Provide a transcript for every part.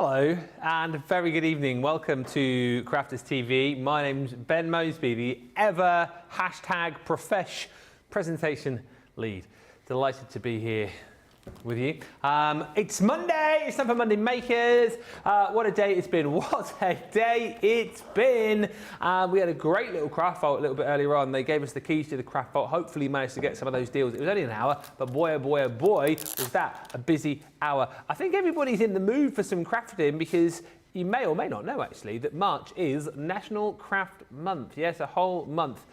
Hello and a very good evening. Welcome to Crafters TV. My name's Ben Moseby, the ever #profesh presentation lead. Delighted to be here with you. It's Monday. It's time for Monday Makers. What a day it's been. What a day it's been. We had a great little craft vault a little bit earlier on. They gave us the keys to the craft vault. Hopefully managed to get some of those deals. It was only an hour, but boy, oh boy, oh boy, was that a busy hour. I think everybody's in the mood for some crafting because you may or may not know actually that March is National Craft Month. Yes, a whole month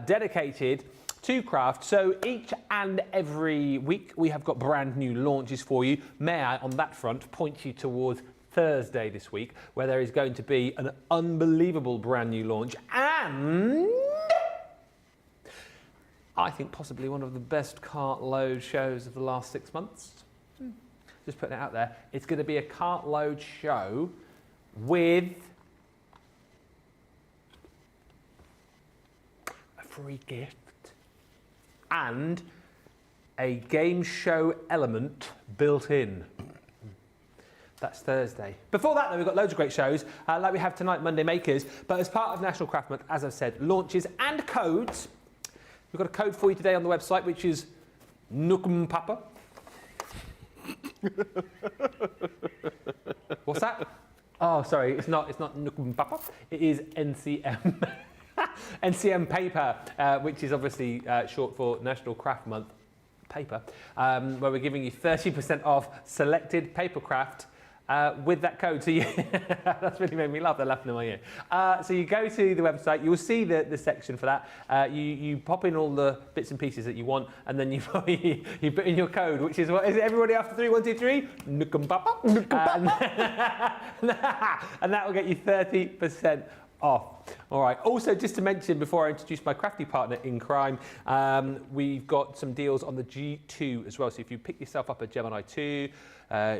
dedicated to craft. So each and every week we have got brand new launches for you. May I, on that front, point you towards Thursday this week, where there is going to be an unbelievable brand new launch and I think possibly one of the best cartload shows of the last 6 months. Just putting it out there. It's going to be a cartload show with a free gift and a game show element built in. That's Thursday. Before that, though, we've got loads of great shows, like we have tonight, Monday Makers. But as part of National Craft Month, as I've said, launches and codes. We've got a code for you today on the website, which is Nukum Papa. What's that? Oh, sorry, it's not Nukum Papa. It is NCM. NCM paper, which is obviously short for National Craft Month paper, where we're giving you 30% off selected paper craft with that code. So that's really made me laugh. They're laughing in my ear. So you go to the website, you'll see the section for that. You pop in all the bits and pieces that you want, and then you put in your code, which is what is it? Everybody after 3, 1, 2, 3. Nukum Papa. And that will get you 30% off. All right. Also, just to mention before I introduce my crafty partner in crime, we've got some deals on the G2 as well. So if you pick yourself up a Gemini 2,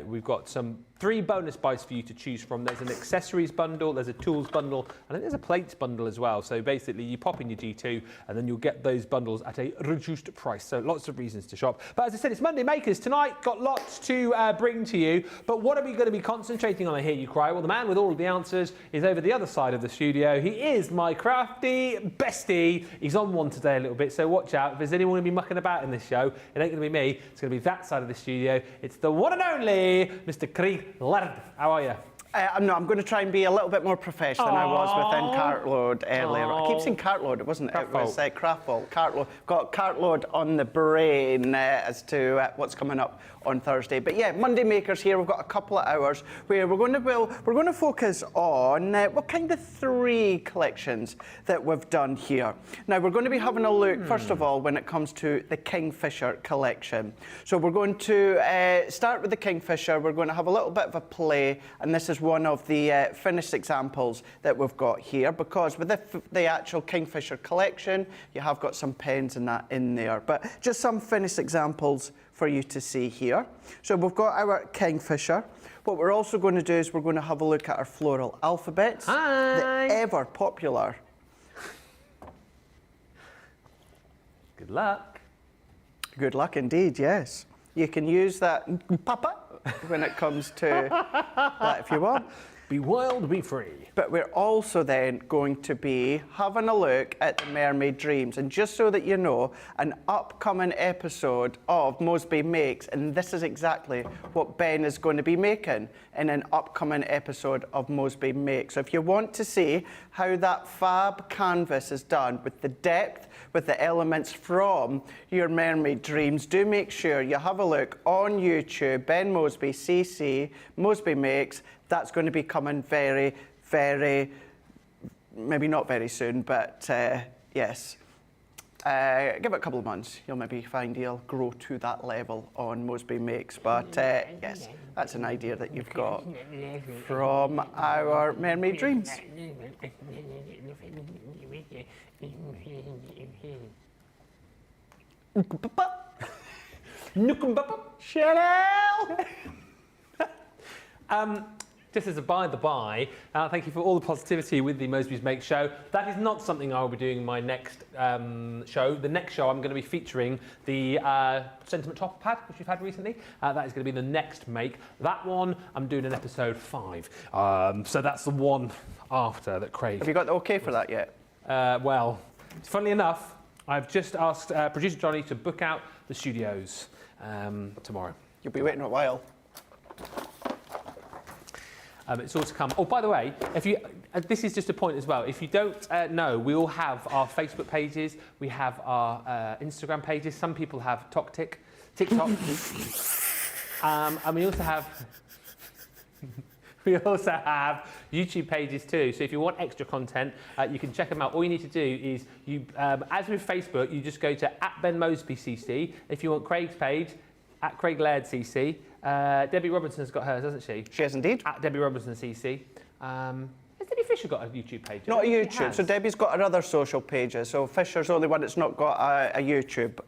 we've got some 3 bonus buys for you to choose from. There's an accessories bundle, there's a tools bundle, and I think there's a plates bundle as well. So basically, you pop in your G2, and then you'll get those bundles at a reduced price. So lots of reasons to shop. But as I said, it's Monday Makers tonight. Got lots to bring to you. But what are we going to be concentrating on? I hear you cry. Well, the man with all of the answers is over the other side of the studio. He is my crafty bestie. He's on one today a little bit, so watch out. If there's anyone going to be mucking about in this show, it ain't going to be me. It's going to be that side of the studio. It's the one and only Mr. Craig Laird. How are you? I'm going to try and be a little bit more professional than I was within Cartload earlier. I keep saying Cartload, it wasn't. It was Craft Vault. Cartload. Got Cartload on the brain as to what's coming up on Thursday. But yeah, Monday Makers here. We've got a couple of hours where we're going to focus on what kind of 3 collections that we've done here. Now we're going to be having a look first of all when it comes to the Kingfisher collection. So we're going to start with the Kingfisher. We're going to have a little bit of a play, and this is one of the finished examples that we've got here, because with the actual Kingfisher collection, you have got some pens and that in there, but just some finished examples for you to see here. So we've got our Kingfisher. What we're also going to do is we're going to have a look at our Floral Alphabet, the ever popular. Good luck. Good luck indeed, yes. You can use that papa when it comes to that if you want. Be wild, be free. But we're also then going to be having a look at the Mermaid Dreams. And just so that you know, an upcoming episode of Moseby Makes, and this is exactly what Ben is going to be making in an upcoming episode of Moseby Makes. So if you want to see how that fab canvas is done with the depth, with the elements from your Mermaid Dreams, do make sure you have a look on YouTube, Ben Moseby CC, Moseby Makes. That's going to be coming very, very, maybe not very soon, but yes. Give it a couple of months. You'll maybe find you'll grow to that level on Moseby Makes. But yes, that's an idea that you've got from our Mermaid Dreams. Chanel! just as a by-the-by, thank you for all the positivity with the Moseby's Make show. That is not something I will be doing in my next show. The next show I'm going to be featuring the Sentiment Topper Pad, which we've had recently. That is going to be the next make. That one, I'm doing in episode 5. So that's the one after that Craig... Have you got the okay for that yet? Well, funnily enough, I've just asked producer Johnny to book out the studios tomorrow. You'll be waiting a while. It's all to come. Oh, by the way, if you, this is just a point as well. If you don't know, we all have our Facebook pages. We have our Instagram pages. Some people have TikTok. And we also have... We also have YouTube pages too. So if you want extra content, you can check them out. All you need to do is, as with Facebook, you just go to @BenMosbyCC. If you want Craig's page, @Craig Laird CC. Debbie Robinson's got hers, hasn't she? She has indeed. @Debbie Robinson CC. Has Debbie Fisher got a YouTube page? Not a YouTube. So Debbie's got her other social pages. So Fisher's the only one that's not got a YouTube.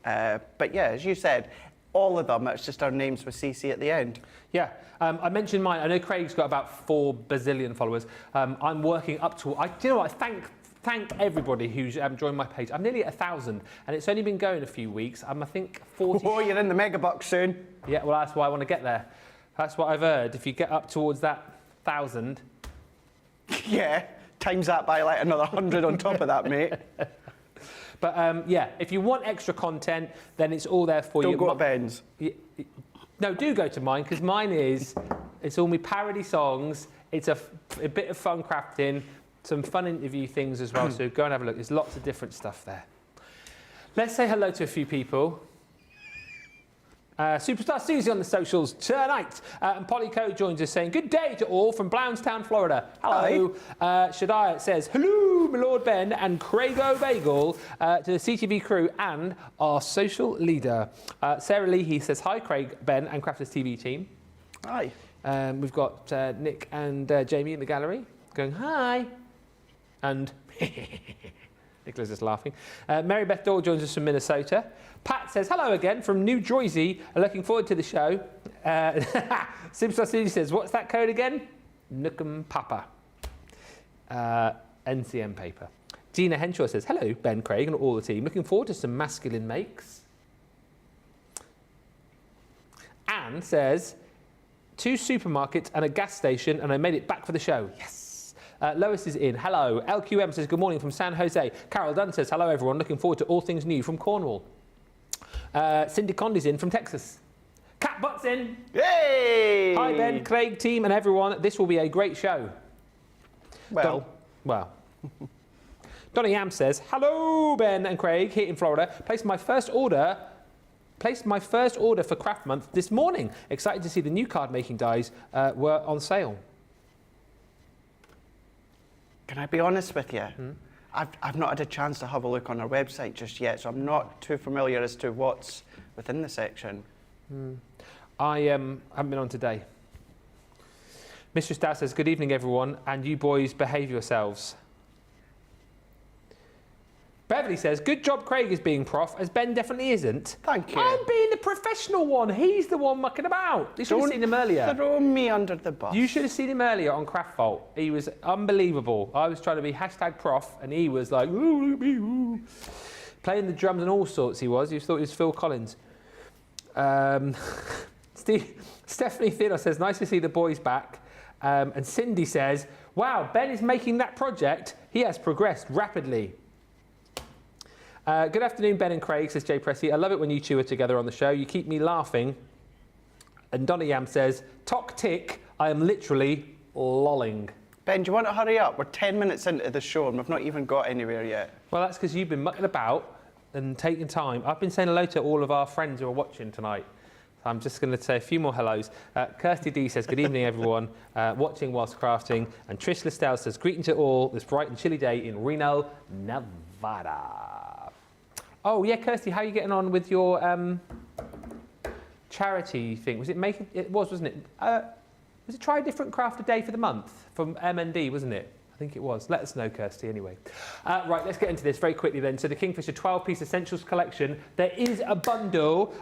But yeah, as you said, all of them, it's just our names with CC at the end. Yeah, I mentioned mine. I know Craig's got about 4 bazillion followers. I'm working up to... do you know what? Thank everybody who's joined my page. I'm nearly at 1,000, and it's only been going a few weeks. I think 40... Oh, you're in the megabucks soon. Yeah, well, that's why I want to get there. That's what I've heard. If you get up towards that 1,000... Yeah, times that by like another 100 on top of that, mate. But yeah, if you want extra content, then it's all there for you. Don't go to Ben's. No, do go to mine, because mine is, it's all my parody songs. It's a bit of fun crafting, some fun interview things as well. So go and have a look. There's lots of different stuff there. Let's say hello to a few people. Superstar Susie on the socials tonight. And Polly Coe joins us saying, good day to all from Blountstown, Florida. Hello. Shadiah says, hello, my Lord Ben and Craig O'Bagel to the CTV crew and our social leader. Sarah Leahy says, hi, Craig, Ben and Crafters TV team. Hi. We've got Nick and Jamie in the gallery going, hi. And Nicola's just laughing. Mary Beth Dole joins us from Minnesota. Pat says, hello again from New Jersey. Looking forward to the show. Superstar Susie says, what's that code again? Nookum Papa. NCM paper. Gina Henshaw says, hello, Ben, Craig, and all the team. Looking forward to some masculine makes. Anne says, 2 supermarkets and a gas station, and I made it back for the show. Yes. Lois is in. Hello. LQM says, good morning from San Jose. Carol Dunn says, hello, everyone. Looking forward to all things new from Cornwall. Cindy Condi's in from Texas. Cat Butt's in. Yay! Hi, Ben, Craig, team, and everyone. This will be a great show. Well. Donny Yam says, hello, Ben and Craig, here in Florida. Placed my first order for Craft Month this morning. Excited to see the new card making dies were on sale. Can I be honest with you? I've not had a chance to have a look on our website just yet, so I'm not too familiar as to what's within the section. I haven't been on today. Mistress Dow says, good evening, everyone, and you boys behave yourselves. Beverly says, good job Craig is being prof, as Ben definitely isn't. Thank you. I'm being the professional one. He's the one mucking about. You should have seen him earlier. Throw me under the bus. You should have seen him earlier on Craft Vault. He was unbelievable. I was trying to be #prof, and he was like, ooh, ooh, playing the drums and all sorts he was. You thought he was Phil Collins. Stephanie Theodore says, nice to see the boys back. And Cindy says, wow, Ben is making that project. He has progressed rapidly. Good afternoon, Ben and Craig, says Jay Pressy. I love it when you two are together on the show. You keep me laughing. And Donna Yam says, tock tick, I am literally lolling. Ben, do you want to hurry up? We're 10 minutes into the show and we've not even got anywhere yet. Well, that's because you've been mucking about and taking time. I've been saying hello to all of our friends who are watching tonight. So I'm just going to say a few more hellos. Kirsty D says, good evening, everyone, watching whilst crafting. And Trish Listell says, greeting to all this bright and chilly day in Reno, Nevada. Oh, yeah, Kirsty, how are you getting on with your charity thing? Was it making... It was, wasn't it? Was it Try a Different Craft a Day for the month from MND, wasn't it? I think it was. Let us know, Kirsty, anyway. Right, let's get into this very quickly then. So the Kingfisher 12-piece Essentials collection. There is a bundle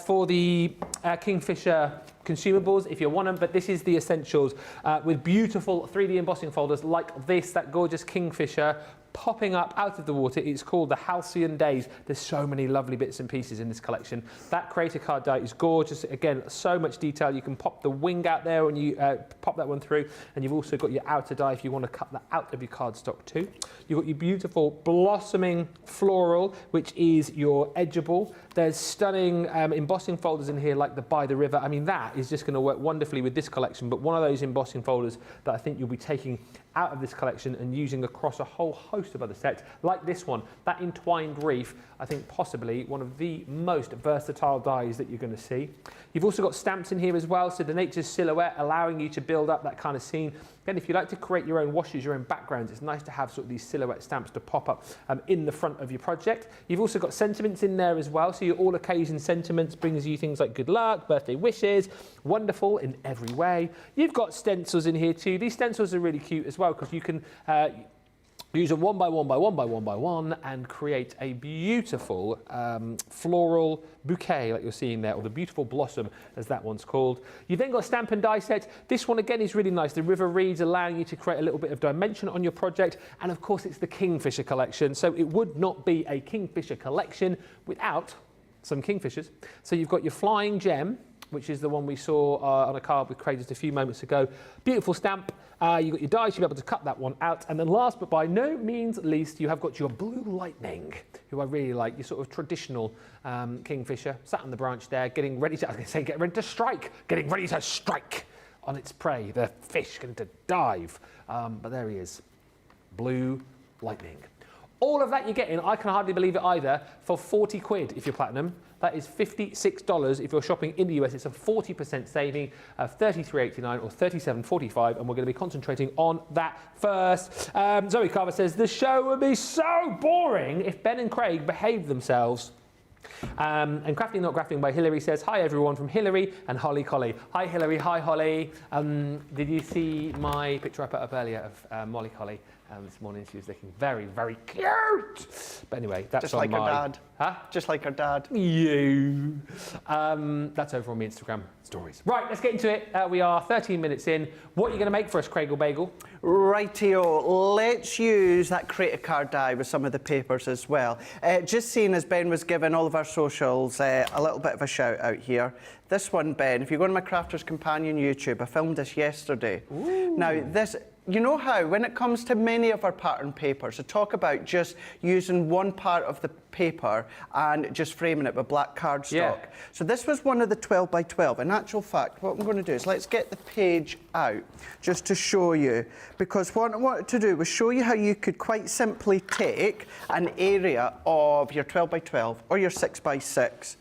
for the Kingfisher consumables if you want them, but this is the essentials with beautiful 3D embossing folders like this, that gorgeous Kingfisher popping up out of the water. It's called the Halcyon Days. There's so many lovely bits and pieces in this collection. That creator card die is gorgeous. Again, so much detail. You can pop the wing out there when you pop that one through, and you've also got your outer die if you want to cut that out of your cardstock too. You've got your beautiful blossoming floral, which is your edgeable. There's stunning embossing folders in here like the By the River. I mean, that is just going to work wonderfully with this collection, but one of those embossing folders that I think you'll be taking out of this collection and using across a whole host of other sets, like this one, that entwined reef, I think possibly one of the most versatile dies that you're going to see. You've also got stamps in here as well, so the nature's silhouette allowing you to build up that kind of scene. Again, if you like to create your own washes, your own backgrounds, it's nice to have sort of these silhouette stamps to pop up in the front of your project. You've also got sentiments in there as well, so your all occasion sentiments brings you things like good luck, birthday wishes, wonderful in every way. You've got stencils in here too. These stencils are really cute as well because you can use them one by one by one by one by one and create a beautiful floral bouquet like you're seeing there, or the beautiful blossom as that one's called. You've then got stamp and die sets. This one again is really nice. The river reeds allowing you to create a little bit of dimension on your project, and of course it's the Kingfisher collection, so it would not be a Kingfisher collection without some Kingfishers. So you've got your flying gem, which is the one we saw on a card with Craig just a few moments ago. Beautiful stamp. You've got your dies, you'll be able to cut that one out. And then last but by no means least, you have got your Blue Lightning, who I really like, your sort of traditional Kingfisher, sat on the branch there, getting ready to, I was going to say, get ready to strike, getting ready to strike on its prey, the fish going to dive. But there he is, Blue Lightning. All of that you're getting, I can hardly believe it either, for 40 quid if you're platinum. That is $56 if you're shopping in the US. It's a 40% saving of $33.89 or $37.45, and we're going to be concentrating on that first. Zoe Carver says, the show would be so boring if Ben and Craig behaved themselves. And Crafting Not Grafting by Hillary says, hi everyone from Hillary and Holly Collie. Hi Hillary, hi Holly. Did you see my picture I put up earlier of Molly Collie? This morning she was looking very, very cute. But anyway, that's just on like my... her dad. Huh? Just like her dad. You. That's over on my Instagram stories. Right, let's get into it. We are 13 minutes in. What are you going to make for us, Craig or Bagel? Rightio, let's use that creative card die with some of the papers as well. Just seeing as Ben was giving all of our socials a little bit of a shout out here. This one, Ben, if you go to my Crafter's Companion YouTube, I filmed this yesterday. Ooh. Now, this... You know how, when it comes to many of our pattern papers, I talk about just using one part of the paper and just framing it with black cardstock. Yeah. So this was one of the 12 by 12. In actual fact, what I'm going to do is let's get the page out just to show you, because what I wanted to do was show you how you could quite simply take an area of your 12 by 12 or your 6 by 6.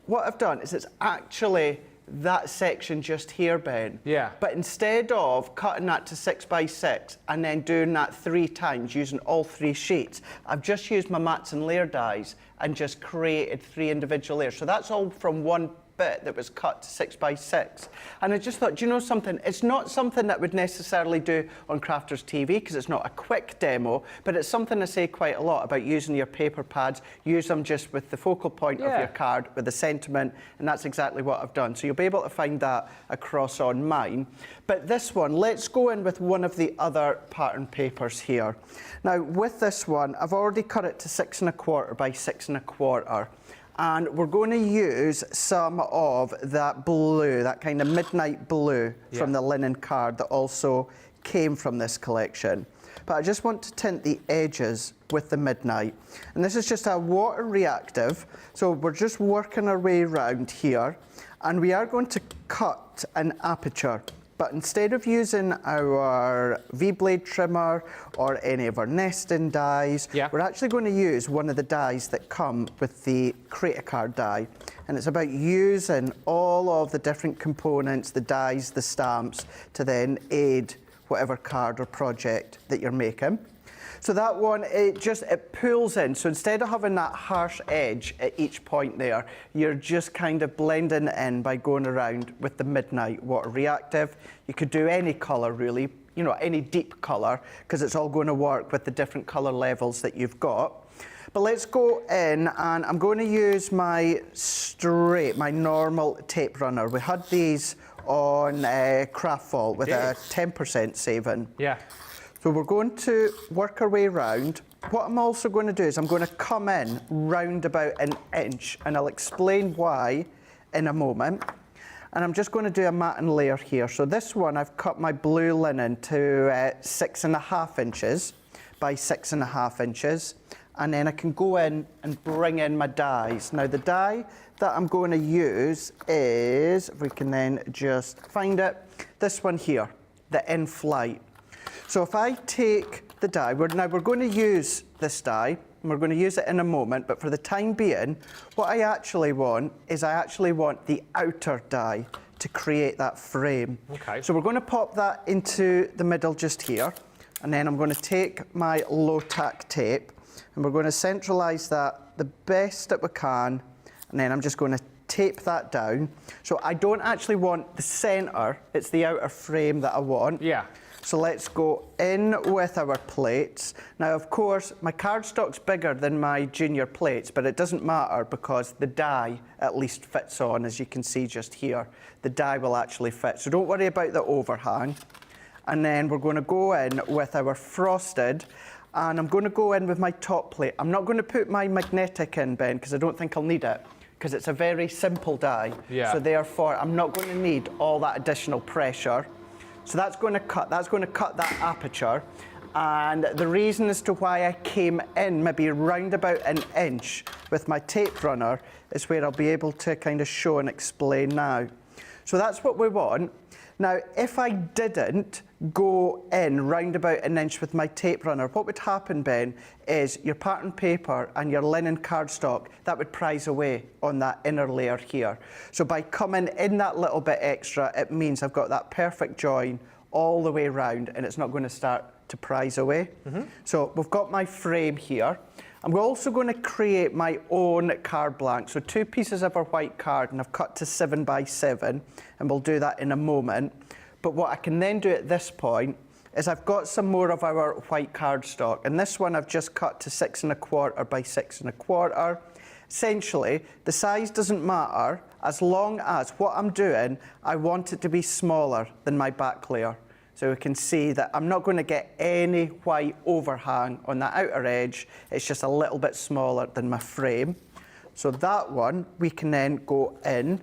What I've done is it's actually that section just here, Ben. Yeah. But instead of cutting that to 6 by 6 and then doing that 3 times using all 3 sheets, I've just used my mats and layer dies and just created 3 individual layers. So that's all from one bit that was cut to 6 by 6. And I just thought, do you know something? It's not something that would necessarily do on Crafters TV because it's not a quick demo, but it's something I say quite a lot about using your paper pads. Use them just with the focal point of your card, with the sentiment, and that's exactly what I've done. So you'll be able to find that across on mine. But this one, let's go in with one of the other pattern papers here. Now with this one, I've already cut it to 6 1/4 by 6 1/4. And we're going to use some of that blue, that kind of midnight blue from the linen card that also came from this collection. But I just want to tint the edges with the midnight. And this is just a water reactive. So we're just working our way around here. And we are going to cut an aperture. But instead of using our V-blade trimmer or any of our nesting dies, we're actually going to use one of the dies that come with the creator card die. And it's about using all of the different components, the dies, the stamps, to then aid whatever card or project that you're making. So that one, it pulls in. So instead of having that harsh edge at each point there, you're just kind of blending it in by going around with the midnight water reactive. You could do any color really, you know, any deep color, because it's all going to work with the different color levels that you've got. But let's go in, and I'm going to use my normal tape runner. We had these on Craft Vault with a 10% saving. Yeah. So we're going to work our way round. What I'm also going to do is I'm going to come in round about an inch, and I'll explain why in a moment. And I'm just going to do a matting layer here. So this one, I've cut my blue linen to 6.5 inches by 6.5 inches. And then I can go in and bring in my dyes. Now the dye that I'm going to use is, if we can then just find it, this one here, the In Flight. So if I take the dye, we're going to use this dye, and we're going to use it in a moment, but for the time being, what I actually want is the outer dye to create that frame. Okay. So we're going to pop that into the middle just here, and then I'm going to take my low-tack tape, and we're going to centralise that the best that we can, and then I'm just going to tape that down. So I don't actually want the centre, it's the outer frame that I want. Yeah. So let's go in with our plates. Now, of course, my cardstock's bigger than my junior plates, but it doesn't matter because the die at least fits on, as you can see just here. The die will actually fit, so don't worry about the overhang. And then we're going to go in with our frosted, and I'm going to go in with my top plate. I'm not going to put my magnetic in, Ben, because I don't think I'll need it, because it's a very simple die. Yeah. So therefore, I'm not going to need all that additional pressure. So that's going to cut that aperture. And the reason as to why I came in maybe round about an inch with my tape runner is where I'll be able to kind of show and explain now. So that's what we want. Now, if I didn't go in round about an inch with my tape runner, what would happen, Ben, is your pattern paper and your linen cardstock, that would prise away on that inner layer here. So by coming in that little bit extra, it means I've got that perfect join all the way round, and it's not going to start to prise away. So we've got my frame here. I'm also going to create my own card blank. So 2 pieces of our white card, and I've cut to 7 by 7, and we'll do that in a moment. But what I can then do at this point is I've got some more of our white cardstock, and this one I've just cut to 6.25 by 6.25. Essentially, the size doesn't matter as long as what I'm doing, I want it to be smaller than my back layer. So we can see that I'm not going to get any white overhang on that outer edge. It's just a little bit smaller than my frame. So that one, we can then go in,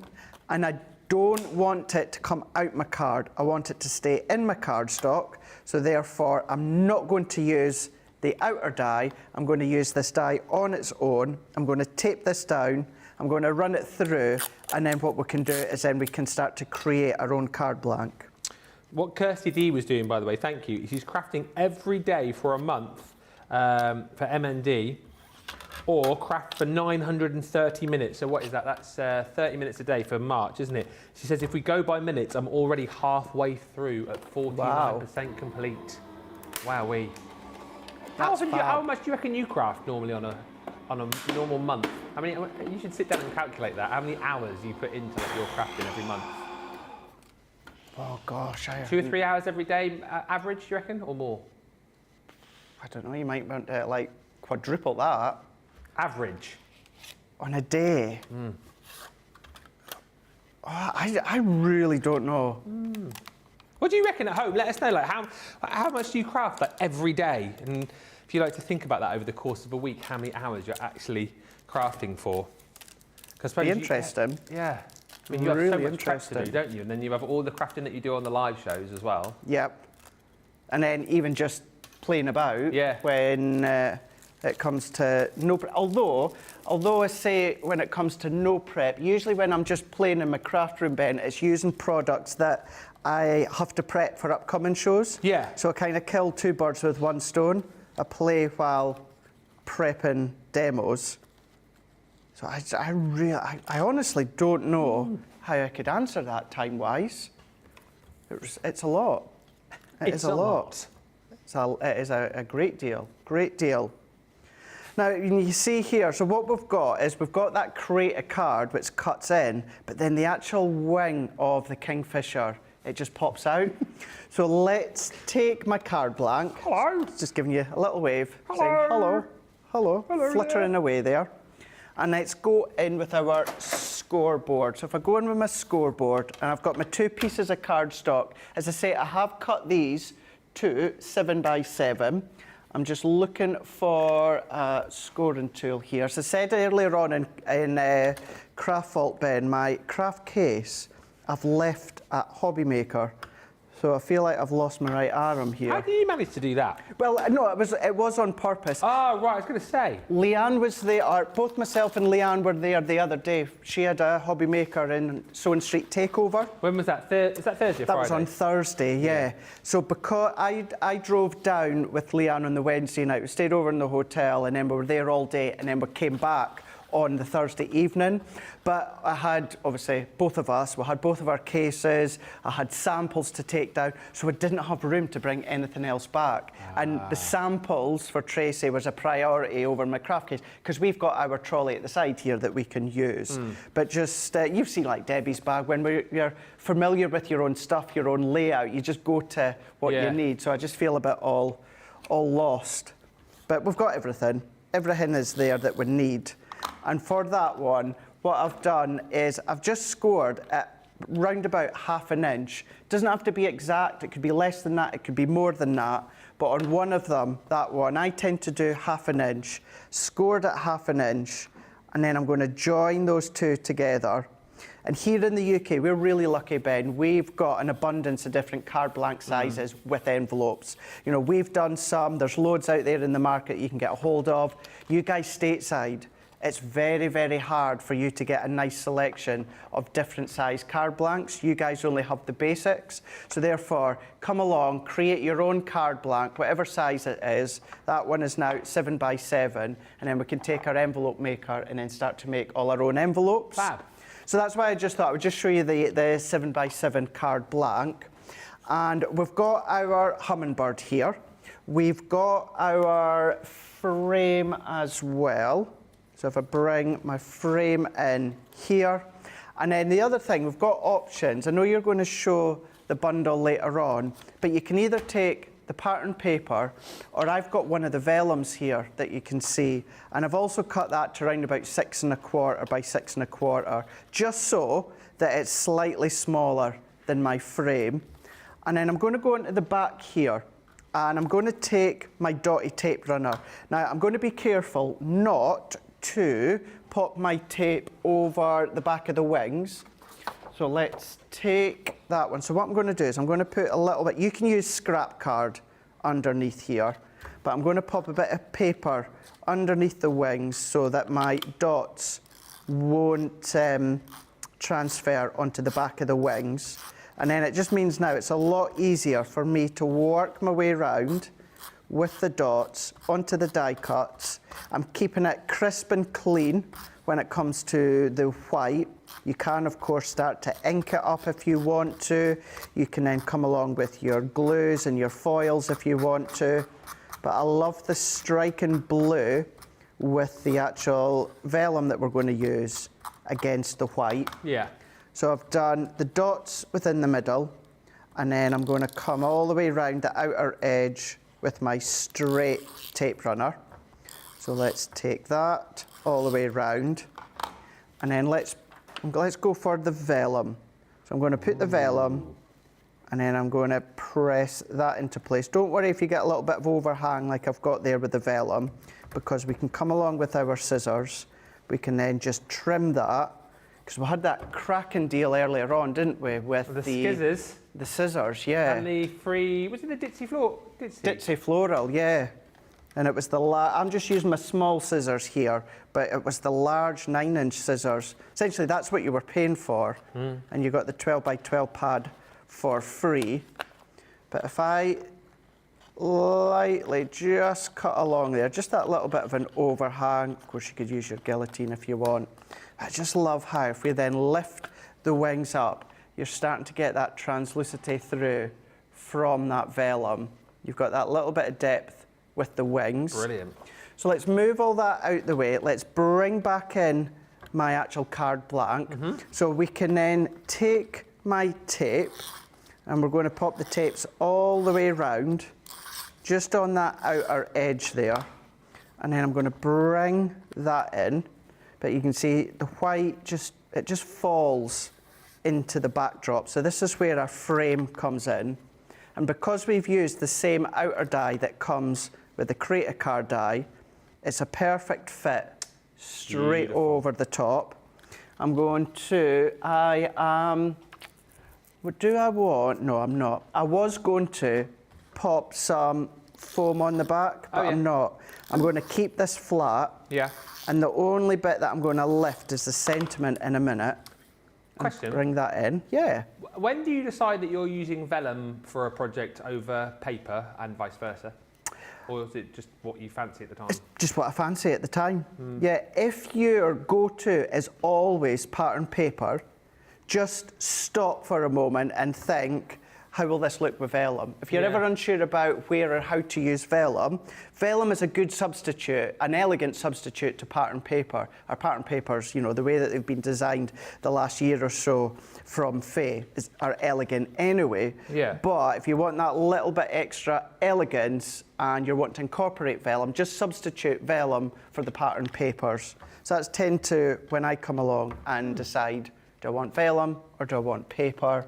and I don't want it to come out my card. I want it to stay in my cardstock. So therefore, I'm not going to use the outer die. I'm going to use this die on its own. I'm going to tape this down. I'm going to run it through, and then what we can do is then we can start to create our own card blank. What Kirsty D was doing, by the way, thank you, she's crafting every day for a month for MND, or craft for 930 minutes. So what is that? That's 30 minutes a day for March, isn't it? She says if we go by minutes, I'm already halfway through at 49% complete. Wowee. How much do you reckon you craft normally on a normal month? I mean, you should sit down and calculate that. How many hours you put into your crafting every month? Oh gosh, 2 or 3 hours every day, average, you reckon, or more? I don't know. You might want to like quadruple that. Average on a day. Oh, I really don't know. What do you reckon at home? Let us know. Like how much do you craft like every day? And if you like to think about that over the course of a week, how many hours you're actually crafting for? Because be interesting. Yeah. I mean, you really have so much prep to do, don't you? And then you have all the crafting that you do on the live shows as well. Yep. And then even just playing about when it comes to no prep. Although I say when it comes to no prep, usually when I'm just playing in my craft room, Ben, it's using products that I have to prep for upcoming shows. Yeah. So I kind of kill 2 birds with 1 stone. I play while prepping demos. So I honestly don't know how I could answer that time-wise. It's a lot. It is a lot. It is a great deal. Great deal. Now, you see here, so what we've got is we've got that crate of card which cuts in, but then the actual wing of the Kingfisher, it just pops out. So let's take my card blank. Hello. Just giving you a little wave. Hello. Saying hello. hello, fluttering away there. And let's go in with our scoreboard. So if I go in with my scoreboard, and I've got my 2 pieces of cardstock, as I say, I have cut these to 7 by 7. I'm just looking for a scoring tool here. As I said earlier on in Craft Vault, Ben, my craft case I've left at Hobby Maker. So I feel like I've lost my right arm here. How do you manage to do that? Well, no, it was on purpose. Oh, right, I was going to say. Leanne was there, both myself and Leanne were there the other day. She had a Hobby Maker in Sewing Street takeover. When was that? Is that Thursday or Friday? That was on Thursday, yeah. So because I drove down with Leanne on the Wednesday night, we stayed over in the hotel and then we were there all day and then we came back on the Thursday evening. But I had, obviously, both of us, we had both of our cases, I had samples to take down, so we didn't have room to bring anything else back. And the samples for Tracy was a priority over my craft case, because we've got our trolley at the side here that we can use. But just, you've seen like Debbie's bag, when you're familiar with your own stuff, your own layout, you just go to what you need. So I just feel a bit all lost. But we've got everything. Everything is there that we need. And for that one, what I've done is I've just scored at round about ½ an inch. Doesn't have to be exact, it could be less than that, it could be more than that. But on one of them, that one, I tend to do ½ an inch, scored at ½ an inch, and then I'm going to join those 2 together. And here in the UK, we're really lucky, Ben. We've got an abundance of different card blank sizes with envelopes. You know, we've done some, there's loads out there in the market you can get a hold of. You guys stateside, it's very, very hard for you to get a nice selection of different size card blanks. You guys only have the basics. So therefore, come along, create your own card blank, whatever size it is. That one is now 7 by 7. And then we can take our envelope maker and then start to make all our own envelopes. Fab. So that's why I just thought I would just show you the 7 by 7 card blank. And we've got our hummingbird here. We've got our frame as well. So if I bring my frame in here, and then the other thing, we've got options. I know you're going to show the bundle later on, but you can either take the pattern paper, or I've got one of the vellums here that you can see, and I've also cut that to around about 6 1/4 by 6 1/4, just so that it's slightly smaller than my frame. And then I'm going to go into the back here, and I'm going to take my dotty tape runner. Now, I'm going to be careful not to pop my tape over the back of the wings. So let's take that one. So what I'm going to do is I'm going to put a little bit, you can use scrap card underneath here, but I'm going to pop a bit of paper underneath the wings so that my dots won't transfer onto the back of the wings. And then it just means now it's a lot easier for me to work my way around with the dots onto the die cuts. I'm keeping it crisp and clean when it comes to the white. You can, of course, start to ink it up if you want to. You can then come along with your glues and your foils if you want to. But I love the striking blue with the actual vellum that we're going to use against the white. Yeah. So I've done the dots within the middle, and then I'm going to come all the way around the outer edge with my straight tape runner. So let's take that all the way around, and then let's go for the vellum. So I'm going to put the vellum, and then I'm going to press that into place. Don't worry if you get a little bit of overhang like I've got there with the vellum, because we can come along with our scissors. We can then just trim that, because we had that cracking deal earlier on, didn't we, with the scissors? The scissors, yeah. And the free, was it the Ditzy Floral, yeah. And it was I'm just using my small scissors here, but it was the large 9-inch scissors. Essentially, that's what you were paying for. And you got the 12 by 12 pad for free. But if I lightly just cut along there, just that little bit of an overhang, of course you could use your guillotine if you want. I just love how if we then lift the wings up, you're starting to get that translucity through from that vellum. You've got that little bit of depth with the wings. Brilliant. So let's move all that out the way. Let's bring back in my actual card blank. So we can then take my tape, and we're going to pop the tapes all the way around, just on that outer edge there. And then I'm going to bring that in. But you can see the white it just falls into the backdrop. So this is where our frame comes in. And because we've used the same outer die that comes with the Create a Card die, it's a perfect fit straight over the top. I'm going to, what do I want? No, I'm not. I was going to pop some foam on the back, but I'm not. I'm going to keep this flat. Yeah. And the only bit that I'm going to lift is the sentiment in a minute. Question. Bring that in. Yeah. When do you decide that you're using vellum for a project over paper and vice versa? Or is it just what you fancy at the time? It's just what I fancy at the time. Yeah, if your go-to is always pattern paper, just stop for a moment and think, how will this look with vellum? If you're ever unsure about where or how to use vellum, vellum is a good substitute, an elegant substitute to pattern paper. Our pattern papers, you know, the way that they've been designed the last year or so from Faye are elegant anyway. Yeah. But if you want that little bit extra elegance and you're wanting to incorporate vellum, just substitute vellum for the pattern papers. So that's tend to when I come along and decide, do I want vellum or do I want paper?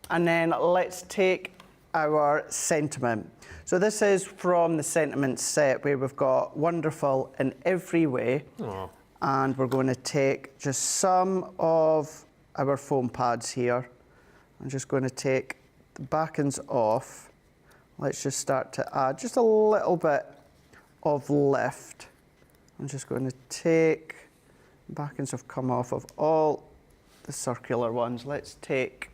And then let's take our sentiment. So this is from the sentiment set where we've got wonderful in every way. Aww. And we're going to take just some of our foam pads here. I'm just going to take the backends off. Let's just start to add just a little bit of lift. I'm just going to take, backends have come off of all the circular ones. Let's take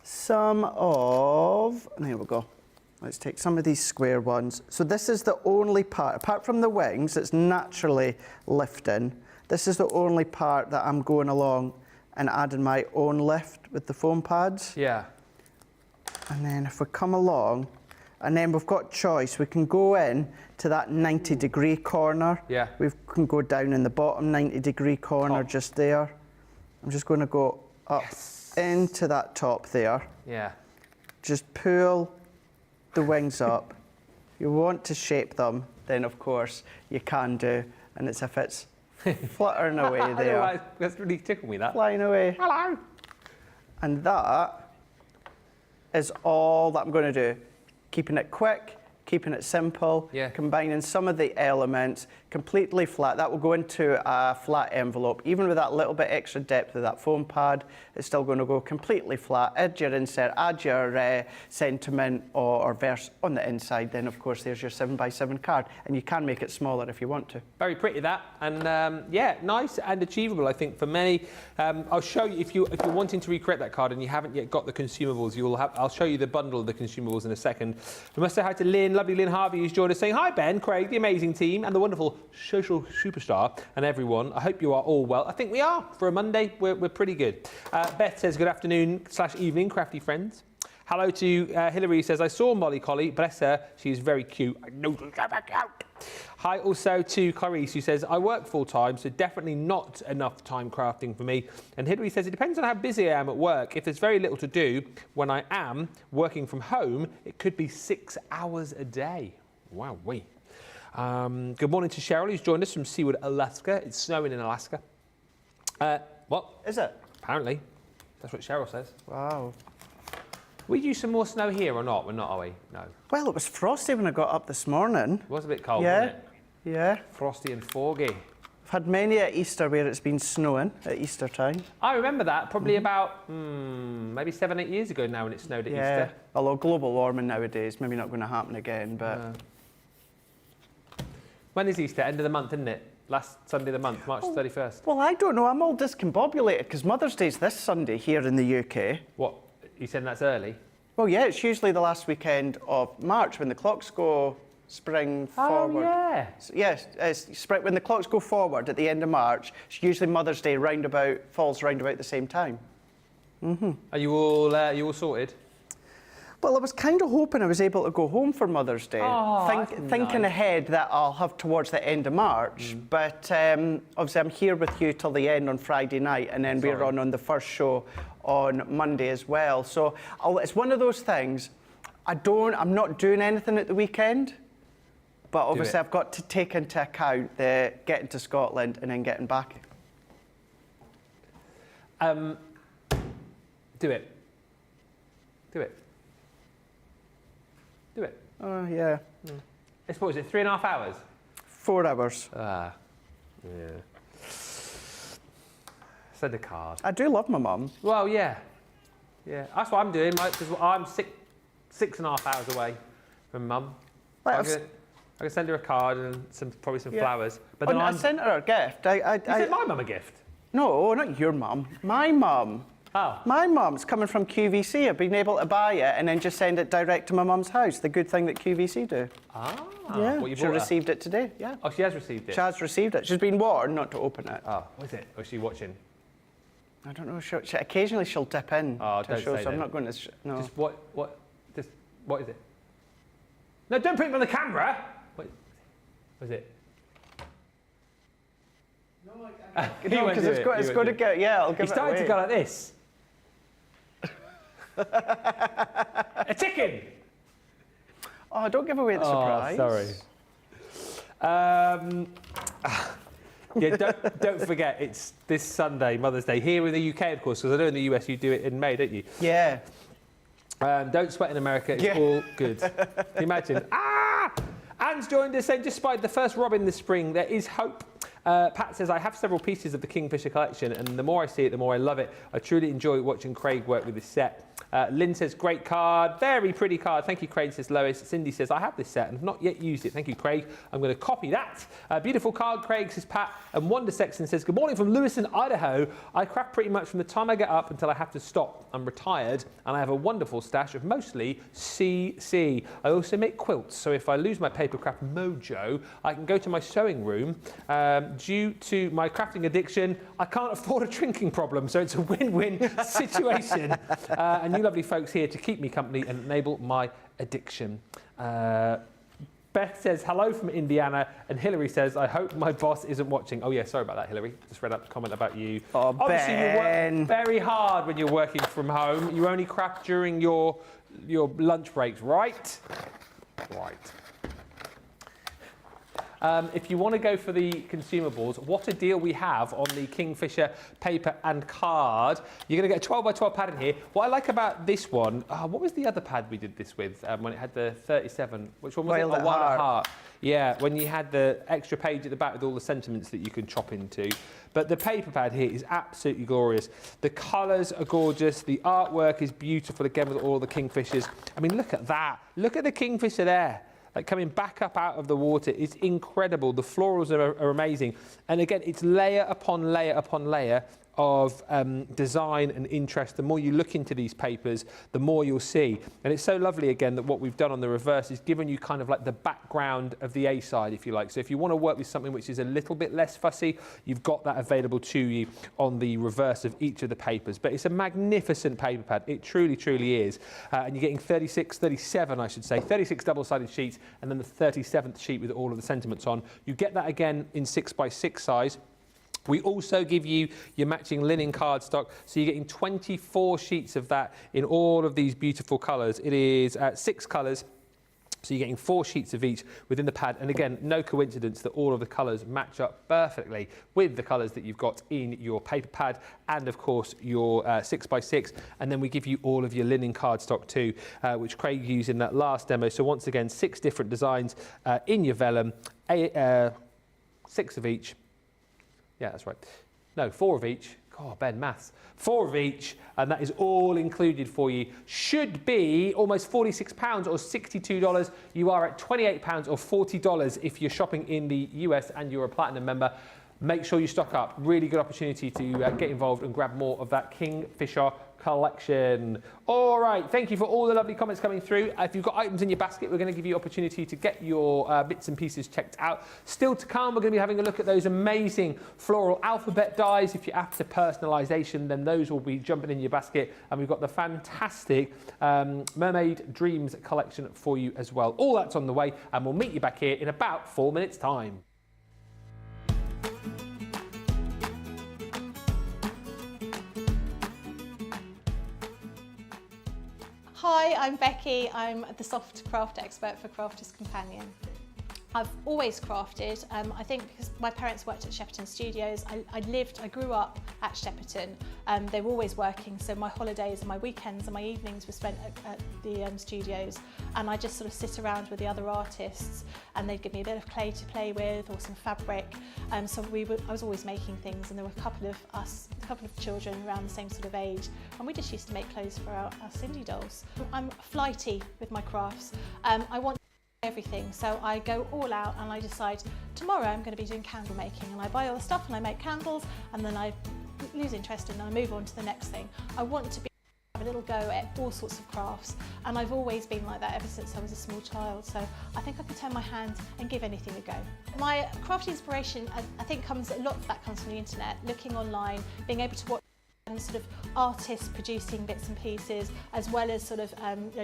some of, and here we go. Let's take some of these square ones. So this is the only part, apart from the wings, that's naturally lifting. This is the only part that I'm going along and adding my own lift with the foam pads. Yeah. And then if we come along, and then we've got choice. We can go in to that 90-degree corner. Yeah. We can go down in the bottom 90-degree corner just there. I'm just going to go up. Yes. Into that top there. Yeah. Just pull the wings up. If you want to shape them, then of course you can do. And it's if it's fluttering away there. That's really tickled me, that. Flying away. Hello. And that is all that I'm going to do. Keeping it quick, keeping it simple, combining some of the elements, completely flat. That will go into a flat envelope. Even with that little bit extra depth of that foam pad, it's still going to go completely flat. Add your insert, add your sentiment or verse on the inside. Then, of course, there's your 7x7 card. And you can make it smaller if you want to. Very pretty, that. And, yeah, nice and achievable, I think, for many. I'll show you, if you're wanting to recreate that card and you haven't yet got the consumables, I'll show you the bundle of the consumables in a second. We must say hi to Lynn, lovely Lynn Harvey, who's joined us, saying, hi, Ben, Craig, the amazing team, and the wonderful social superstar, and everyone. I hope you are all well. I think we are. For a Monday, we're pretty good. Beth says, good afternoon/evening, crafty friends. Hello to Hilary, says, I saw Molly Collie. Bless her. She's very cute. I know she's very cute. Hi also to Clarice, who says, I work full time, so definitely not enough time crafting for me. And Hilary says, it depends on how busy I am at work. If there's very little to do when I am working from home, it could be 6 hours a day. Wow-wee. Good morning to Cheryl, who's joined us from Seaward, Alaska. It's snowing in Alaska. What? Is it? Apparently. That's what Cheryl says. Wow. We do some more snow here or not? We're not, are we? No. Well, it was frosty when I got up this morning. It was a bit cold, wasn't it? Yeah. Frosty and foggy. I've had many at Easter where it's been snowing at Easter time. I remember that, probably about maybe 7-8 years ago now when it snowed at Easter. Although global warming nowadays, maybe not going to happen again, but... When is Easter? End of the month, isn't it? Last Sunday of the month, March 31st. Well, I don't know. I'm all discombobulated because Mother's Day's this Sunday here in the UK. What? You saying that's early? Well, yeah, it's usually the last weekend of March when the clocks go spring forward. Oh, yeah. So, yes, when the clocks go forward at the end of March, it's usually Mother's Day falls round about the same time. Mm-hmm. Are you all sorted? Well, I was kind of hoping I was able to go home for Mother's Day, thinking ahead that I'll have towards the end of March. But obviously I'm here with you till the end on Friday night, and then we're on the first show on Monday as well. So it's one of those things, I'm not doing anything at the weekend. But obviously I've got to take into account the getting to Scotland and then getting back. Do it. Do it. Do it. Oh, yeah. It's, what was it, 3.5 hours? 4 hours. Ah, yeah. Send a card. I do love my mum. Well, yeah. Yeah, that's what I'm doing, because I'm 6.5 hours away from Mum. Right, I can send her a card and probably some flowers. But oh, then no, I sent her a gift. You sent my mum a gift? No, not your mum. My mum. Oh. My mum's coming from QVC. I've been able to buy it and then just send it direct to my mum's house. The good thing that QVC do. Ah. Yeah, What, you she bought her? received it today, yeah. Oh, she has received it? She has received it. She's been warned not to open it. Oh, what is it? Or is she watching? I don't know. Occasionally she'll dip in Oh, to a don't show, say so I'm then. not going to... No. Just what is it? No, don't put it on the camera! What is it? No, because it's got to go... Yeah, I'll give He it started away. to go like this. A chicken! Oh, don't give away the surprise. Sorry. Yeah, don't forget, it's this Sunday, Mother's Day, here in the UK, of course, because I know in the US you do it in May, don't you? Yeah. Don't sweat in America, it's all good. Can you imagine? Ah! Anne's joined us saying, just spied the first robin this spring, there is hope. Pat says, I have several pieces of the Kingfisher collection, and the more I see it, the more I love it. I truly enjoy watching Craig work with this set. Lynn says, great card, very pretty card. Thank you, Craig, says Lois. Cindy says, I have this set and have not yet used it. Thank you, Craig. I'm going to copy that. Beautiful card, Craig, says Pat. And Wanda Sexton says, good morning from Lewiston, Idaho. I craft pretty much from the time I get up until I have to stop. I'm retired, and I have a wonderful stash of mostly CC. I also make quilts, so if I lose my paper craft mojo, I can go to my sewing room. Due to my crafting addiction, I can't afford a drinking problem, so it's a win-win situation. And you lovely folks here to keep me company and enable my addiction. Beth says, hello from Indiana, and Hillary says, I hope my boss isn't watching. Oh yeah, sorry about that, Hillary. Just read out the comment about you. Oh, obviously, Ben. you work very hard when you're working from home. You only craft during your lunch breaks, right? Right. If you want to go for the consumables, what a deal we have on the Kingfisher paper and card. You're going to get a 12 by 12 pad in here. What I like about this one, what was the other pad we did this with when it had the 37? Which one was it? Wild at Heart. Yeah, when you had the extra page at the back with all the sentiments that you can chop into. But the paper pad here is absolutely glorious. The colours are gorgeous. The artwork is beautiful, again, with all the Kingfishers. I mean, look at that. Look at the Kingfisher there. Like coming back up out of the water. It's incredible. The florals are amazing. And again, it's layer upon layer upon layer of design and interest. The more you look into these papers, the more you'll see. And it's so lovely, again, that what we've done on the reverse is given you kind of like the background of the A side, if you like. So if you want to work with something which is a little bit less fussy, you've got that available to you on the reverse of each of the papers. But it's a magnificent paper pad. It truly, truly is. And you're getting 37, I should say, 36 double-sided sheets, and then the 37th sheet with all of the sentiments on. You get that again in 6x6 size. We also give you your matching linen cardstock, so you're getting 24 sheets of that in all of these beautiful colours. It is 6 colours, so you're getting 4 sheets of each within the pad. And again, no coincidence that all of the colours match up perfectly with the colours that you've got in your paper pad and, of course, your 6x6. And then we give you all of your linen cardstock too, which Craig used in that last demo. So once again, 6 different designs in your vellum, 6 of each. Yeah, that's right. No, 4 of each. God, Ben, maths. 4 of each, and that is all included for you. Should be almost £46 or $62. You are at £28 or $40 if you're shopping in the US and you're a Platinum member. Make sure you stock up. Really good opportunity to get involved and grab more of that Kingfisher collection. All right, thank you for all the lovely comments coming through. If you've got items in your basket, we're going to give you opportunity to get your bits and pieces checked out. Still to come, we're going to be having a look at those amazing Floral Alphabet dies. If you're after personalisation, then those will be jumping in your basket. And we've got the fantastic Mermaid Dreams collection for you as well. All that's on the way, and we'll meet you back here in about 4 minutes' time. Hi, I'm Becky. I'm the soft craft expert for Crafters Companion. I've always crafted. I think because my parents worked at Shepperton Studios, I grew up at Shepperton. They were always working, so my holidays and my weekends and my evenings were spent at the studios, and I just sort of sit around with the other artists, and they'd give me a bit of clay to play with or some fabric. So I was always making things, and there were a couple of children around the same sort of age, and we just used to make clothes for our Cindy dolls. I'm flighty with my crafts. I want everything, so I go all out and I decide tomorrow I'm going to be doing candle making, and I buy all the stuff and I make candles, and then I lose interest and then I move on to the next thing. I want to have a little go at all sorts of crafts, and I've always been like that ever since I was a small child, so I think I can turn my hand and give anything a go. My craft inspiration, I think a lot of that comes from the internet, looking online, being able to watch sort of artists producing bits and pieces, as well as sort of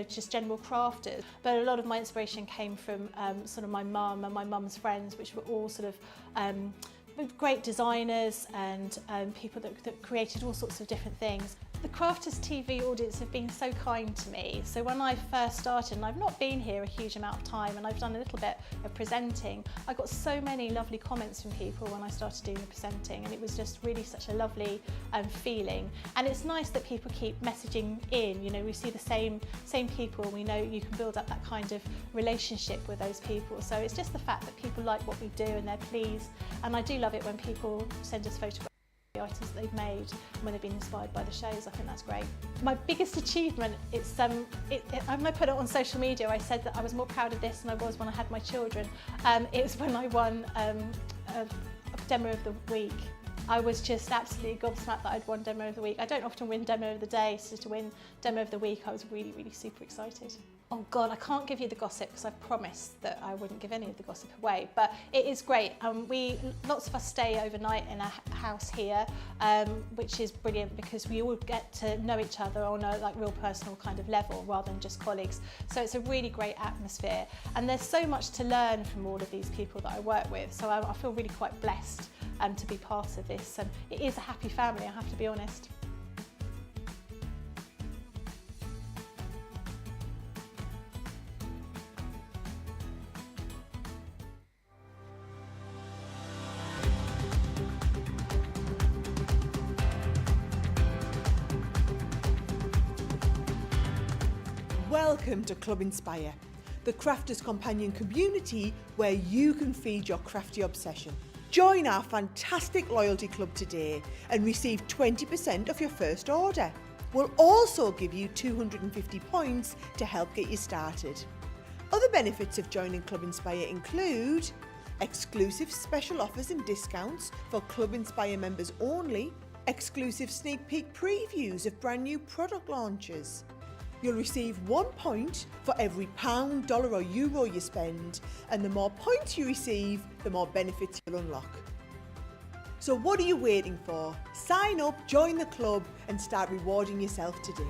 just general crafters. But a lot of my inspiration came from sort of my mum and my mum's friends, which were all sort of great designers and people that created all sorts of different things. The Crafters TV audience have been so kind to me. So when I first started, and I've not been here a huge amount of time, and I've done a little bit of presenting, I got so many lovely comments from people when I started doing the presenting, and it was just really such a lovely feeling. And it's nice that people keep messaging in. You know, we see the same people, and we know you can build up that kind of relationship with those people. So it's just the fact that people like what we do and they're pleased. And I do love it when people send us photographs the items that they've made when they've been inspired by the shows. I think that's great. My biggest achievement, I'm going to put it on social media. I said that I was more proud of this than I was when I had my children. It was when I won a Demo of the Week. I was just absolutely gobsmacked that I'd won Demo of the Week. I don't often win Demo of the Day, so to win Demo of the Week, I was really, really super excited. Oh God, I can't give you the gossip because I promised that I wouldn't give any of the gossip away, but it is great. Lots of us stay overnight in a house here, which is brilliant because we all get to know each other on a real personal kind of level rather than just colleagues. So it's a really great atmosphere, and there's so much to learn from all of these people that I work with. So I feel really quite blessed to be part of this. It is a happy family, I have to be honest. Welcome to Club Inspire, the crafters companion community where you can feed your crafty obsession. Join our fantastic loyalty club today and receive 20% off your first order. We'll also give you 250 points to help get you started. Other benefits of joining Club Inspire include exclusive special offers and discounts for Club Inspire members only, exclusive sneak peek previews of brand new product launches. You'll receive 1 point for every pound, dollar or euro you spend, and the more points you receive, the more benefits you'll unlock. So what are you waiting for? Sign up, join the club and start rewarding yourself today.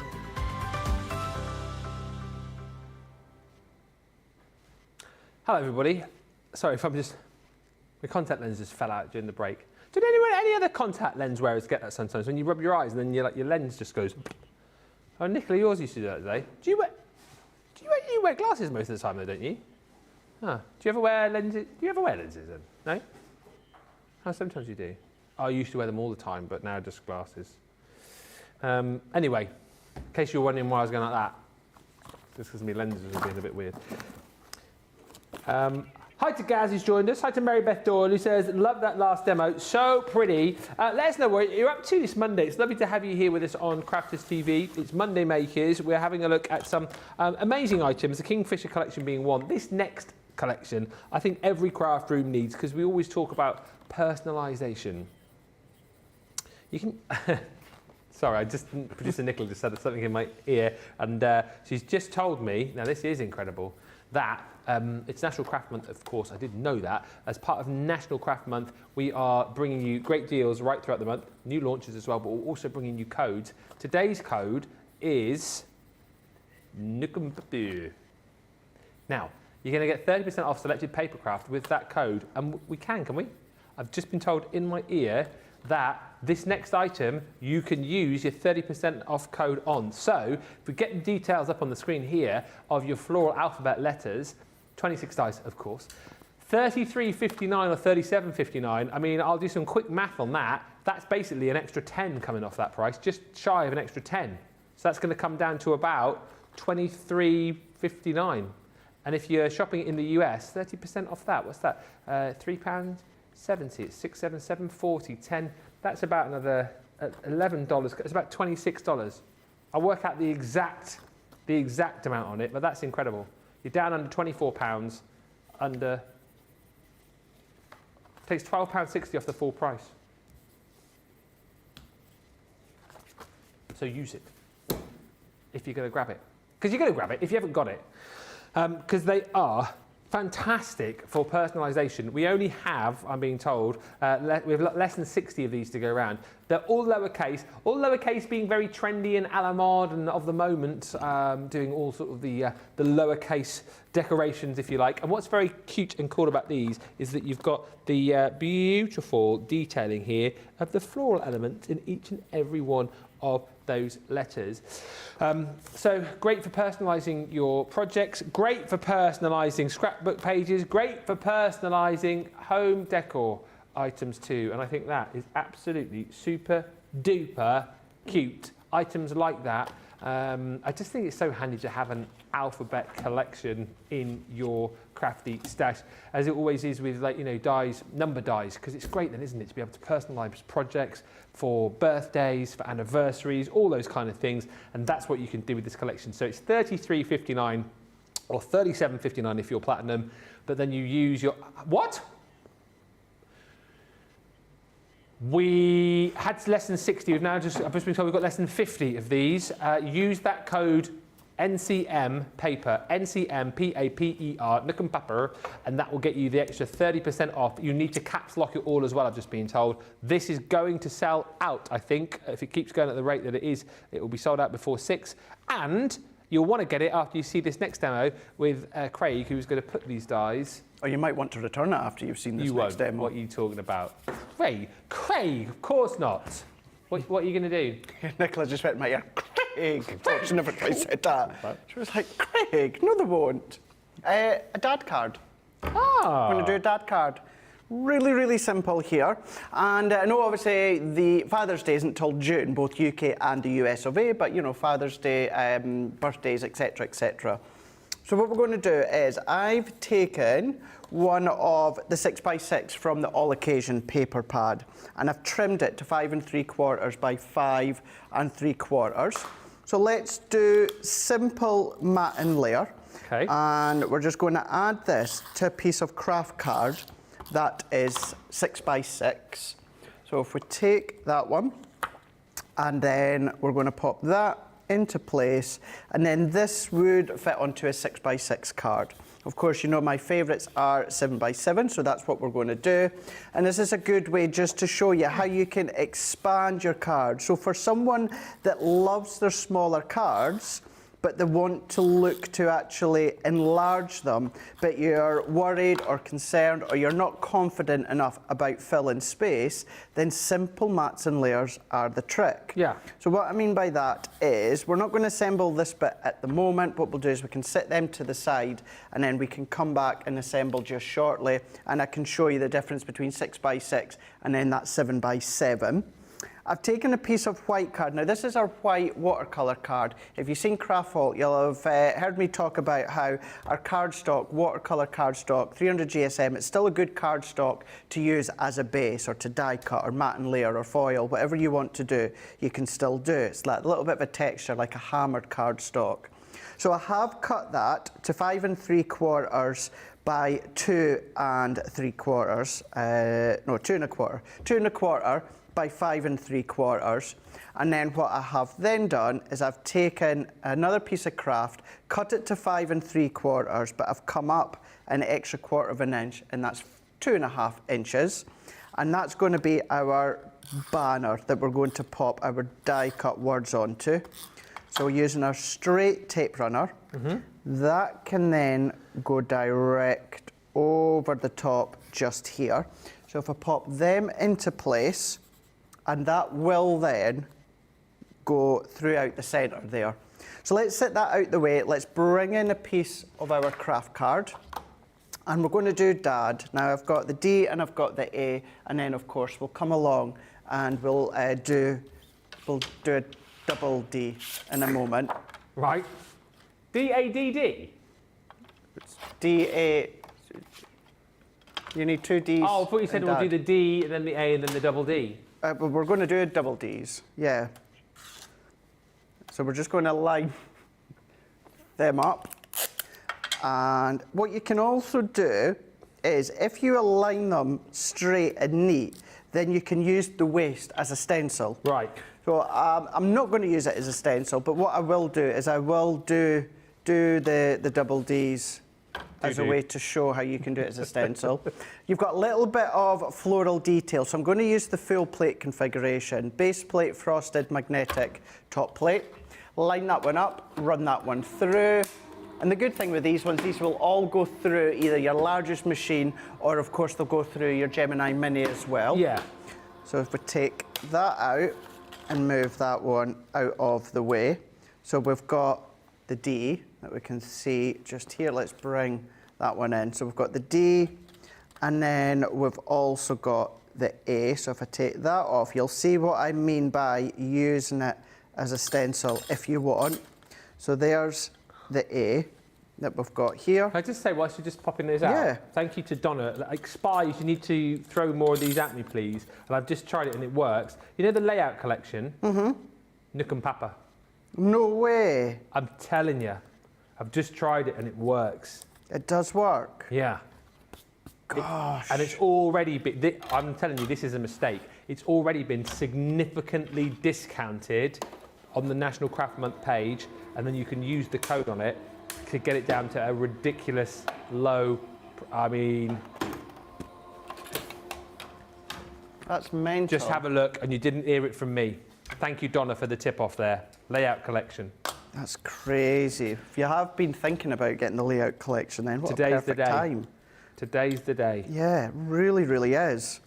Hello everybody. Sorry if my contact lens just fell out during the break. Did any other contact lens wearers get that sometimes? When you rub your eyes and then your lens just goes... Oh, Nicola, yours used to do that today. You wear glasses most of the time though, don't you? Huh. Do you ever wear lenses? Do you ever wear lenses then? No? Oh, sometimes you do. I used to wear them all the time, but now just glasses. Anyway, in case you were wondering why I was going like that, just because my lenses were being a bit weird. Hi to Gaz who's joined us. Hi to Mary Beth Doyle who says, love that last demo, so pretty. Let us know what you're up to this Monday. It's lovely to have you here with us on Crafters TV. It's Monday Makers. We're having a look at some amazing items, the Kingfisher collection being one. This next collection, I think every craft room needs, because we always talk about personalisation. You can... Sorry, producer Nicola just said something in my ear, and she's just told me, now this is incredible, that it's National Craft Month, of course, I didn't know that. As part of National Craft Month, we are bringing you great deals right throughout the month, new launches as well, but we're also bringing you codes. Today's code is Nukumpu. Now, you're going to get 30% off selected papercraft with that code, and we can we? I've just been told in my ear that this next item you can use your 30% off code on. So if we get the details up on the screen here of your Floral Alphabet letters, 26 dice of course, $33.59 or $37.59. I mean, I'll do some quick math on that. That's basically an extra 10 coming off that price, just shy of an extra 10. So that's going to come down to about $23.59. And if you're shopping in the US, 30% off that, what's that? £3.70, it's 6, 7, 7, 40, 10. That's about another $11. It's about $26. I'll work out the exact amount on it, but that's incredible. You're down under £24, under, takes £12.60 off the full price. So use it if you're going to grab it. Because you're going to grab it if you haven't got it. Because they are fantastic for personalisation. We only have, I'm being told, we have less than 60 of these to go around. They're all lowercase being very trendy and a la mode and of the moment, doing all sort of the lowercase decorations, if you like. And what's very cute and cool about these is that you've got the beautiful detailing here of the floral elements in each and every one of those letters. So great for personalising your projects, great for personalising scrapbook pages, great for personalising home decor items too. And I think that is absolutely super duper cute. Items like that. I just think it's so handy to have an alphabet collection in your crafty stash, as it always is with, like, you know, dies, number dies, because it's great then, isn't it, to be able to personalise projects for birthdays, for anniversaries, all those kind of things, and that's what you can do with this collection. So it's $33.59 or $37.59 if you're platinum, but then you use your, what? We had less than 60. I've just been told we've got less than 50 of these. Use that code NCM paper, NCM PAPER, Nookham Pepper, and that will get you the extra 30% off. You need to caps lock it all as well, I've just been told. This is going to sell out, I think. If it keeps going at the rate that it is, it will be sold out before 6. And you'll want to get it after you see this next demo with Craig, who's going to put these dies. Or you might want to return it after you've seen this next demo. What are you talking about? Craig, of course not. What are you going to do? Nicola just went in my ear, Craig. Oh, she never quite said that. She was like, Craig, no they won't. A dad card. Ah. I'm going to do a dad card. Really, really simple here. And I know obviously the Father's Day isn't till June, both UK and the US of A, but you know, Father's Day, birthdays, etc., etc. So what we're going to do is I've taken one of the 6x6 from the All Occasion paper pad, and I've trimmed it to 5 3/4 by 5 3/4. So let's do simple mat and layer. Okay. And we're just going to add this to a piece of craft card that is 6x6. So if we take that one, and then we're going to pop that into place, and then this would fit onto a 6x6 card. Of course, you know my favourites are 7x7, so that's what we're going to do. And this is a good way just to show you how you can expand your card. So for someone that loves their smaller cards, but they want to look to actually enlarge them, but you're worried or concerned or you're not confident enough about filling space, then simple mats and layers are the trick. Yeah. So what I mean by that is we're not going to assemble this bit at the moment. What we'll do is we can sit them to the side and then we can come back and assemble just shortly, and I can show you the difference between 6x6 and then that 7x7. I've taken a piece of white card. Now this is our white watercolour card. If you've seen Craftvault, you'll have heard me talk about how our cardstock, watercolour cardstock, 300 GSM, it's still a good cardstock to use as a base or to die cut or mat and layer or foil, whatever you want to do, you can still do. It's like a little bit of a texture, like a hammered cardstock. So I have cut that to 5 3/4 by 2 3/4, no, 2 1/4, 2 1/4 by 5 3/4. And then what I have then done is I've taken another piece of craft, cut it to 5 3/4, but I've come up an extra 1/4 inch, and that's 2.5 inches. And that's going to be our banner that we're going to pop our die cut words onto. So we're using our straight tape runner. That can then go direct over the top just here. So if I pop them into place, and that will then go throughout the centre there. So let's set that out the way. Let's bring in a piece of our craft card. And we're going to do Dad. Now I've got the D and I've got the A, and then of course we'll come along and we'll do a double D in a moment. Right. D-A-D-D? D-A. You need 2 Ds. Oh, I thought you said we'll do the D and then the A and then the double D. But we're going to do double Ds, yeah. So we're just going to line them up. And what you can also do is, if you align them straight and neat, then you can use the waist as a stencil. Right. So I'm not going to use it as a stencil, but what I will do is I will do the double Ds as a way to show how you can do it as a stencil. You've got a little bit of floral detail, so I'm going to use the full plate configuration. Base plate, frosted, magnetic, top plate. Line that one up, run that one through. And the good thing with these ones, these will all go through either your largest machine or of course they'll go through your Gemini Mini as well. Yeah. So if we take that out and move that one out of the way. So we've got the D that we can see just here. Let's bring that one in. So we've got the D, and then we've also got the A. So if I take that off, you'll see what I mean by using it as a stencil if you want. So there's the A that we've got here. Can I just say, whilst you're just popping these out, Yeah. thank you to Donna. Like, Spies, you need to throw more of these at me, please. And I've just tried it and it works. You know the layout collection? Mm-hmm. Nook and Papa. No way. I'm telling you, I've just tried it and it works. It does work. Yeah. Gosh. And it's already been, I'm telling you, this is a mistake. It's already been significantly discounted on the National Craft Month page, and then you can use the code on it to get it down to a ridiculous low, I mean... That's mental. Just have a look, and you didn't hear it from me. Thank you, Donna, for the tip off there. Layout collection. That's crazy. If you have been thinking about getting the layout collection, then what Today's a perfect the day. time. Today's the day. Yeah, it really, really is.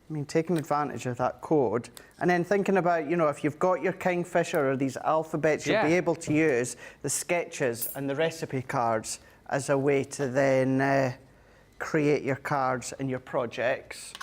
I mean, taking advantage of that code, and then thinking about, you know, if you've got your Kingfisher or these alphabets, you'll be able to use the sketches and the recipe cards as a way to then create your cards and your projects.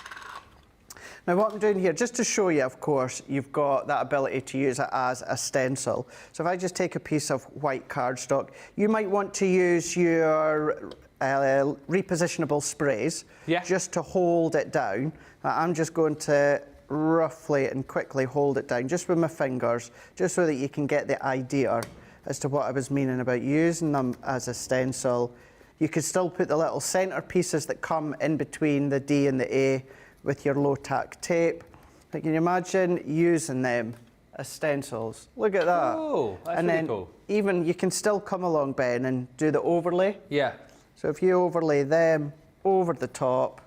Now, what I'm doing here, just to show you, of course, you've got that ability to use it as a stencil. So if I just take a piece of white cardstock, you might want to use your repositionable sprays just to hold it down. I'm just going to roughly and quickly hold it down just with my fingers, just so that you can get the idea as to what I was meaning about using them as a stencil. You could still put the little centre pieces that come in between the D and the A with your low-tack tape. But can you imagine using them as stencils? Look at that. Oh, that's and really then cool. even you can still come along, Ben, and do the overlay. Yeah. So if you overlay them over the top,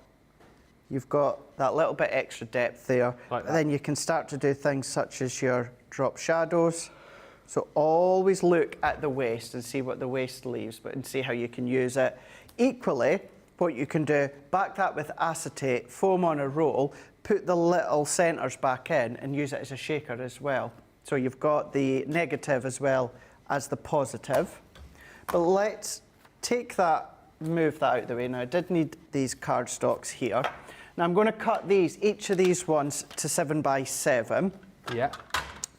you've got that little bit extra depth there. Like that. Then you can start to do things such as your drop shadows. So always look at the waist and see what the waist leaves, and see how you can use it. Equally, what you can do, back that with acetate, foam on a roll, put the little centres back in and use it as a shaker as well. So you've got the negative as well as the positive. But let's take that, move that out of the way. Now I did need these cardstocks here. Now I'm going to cut these, each of these ones, to 7x7. Yeah.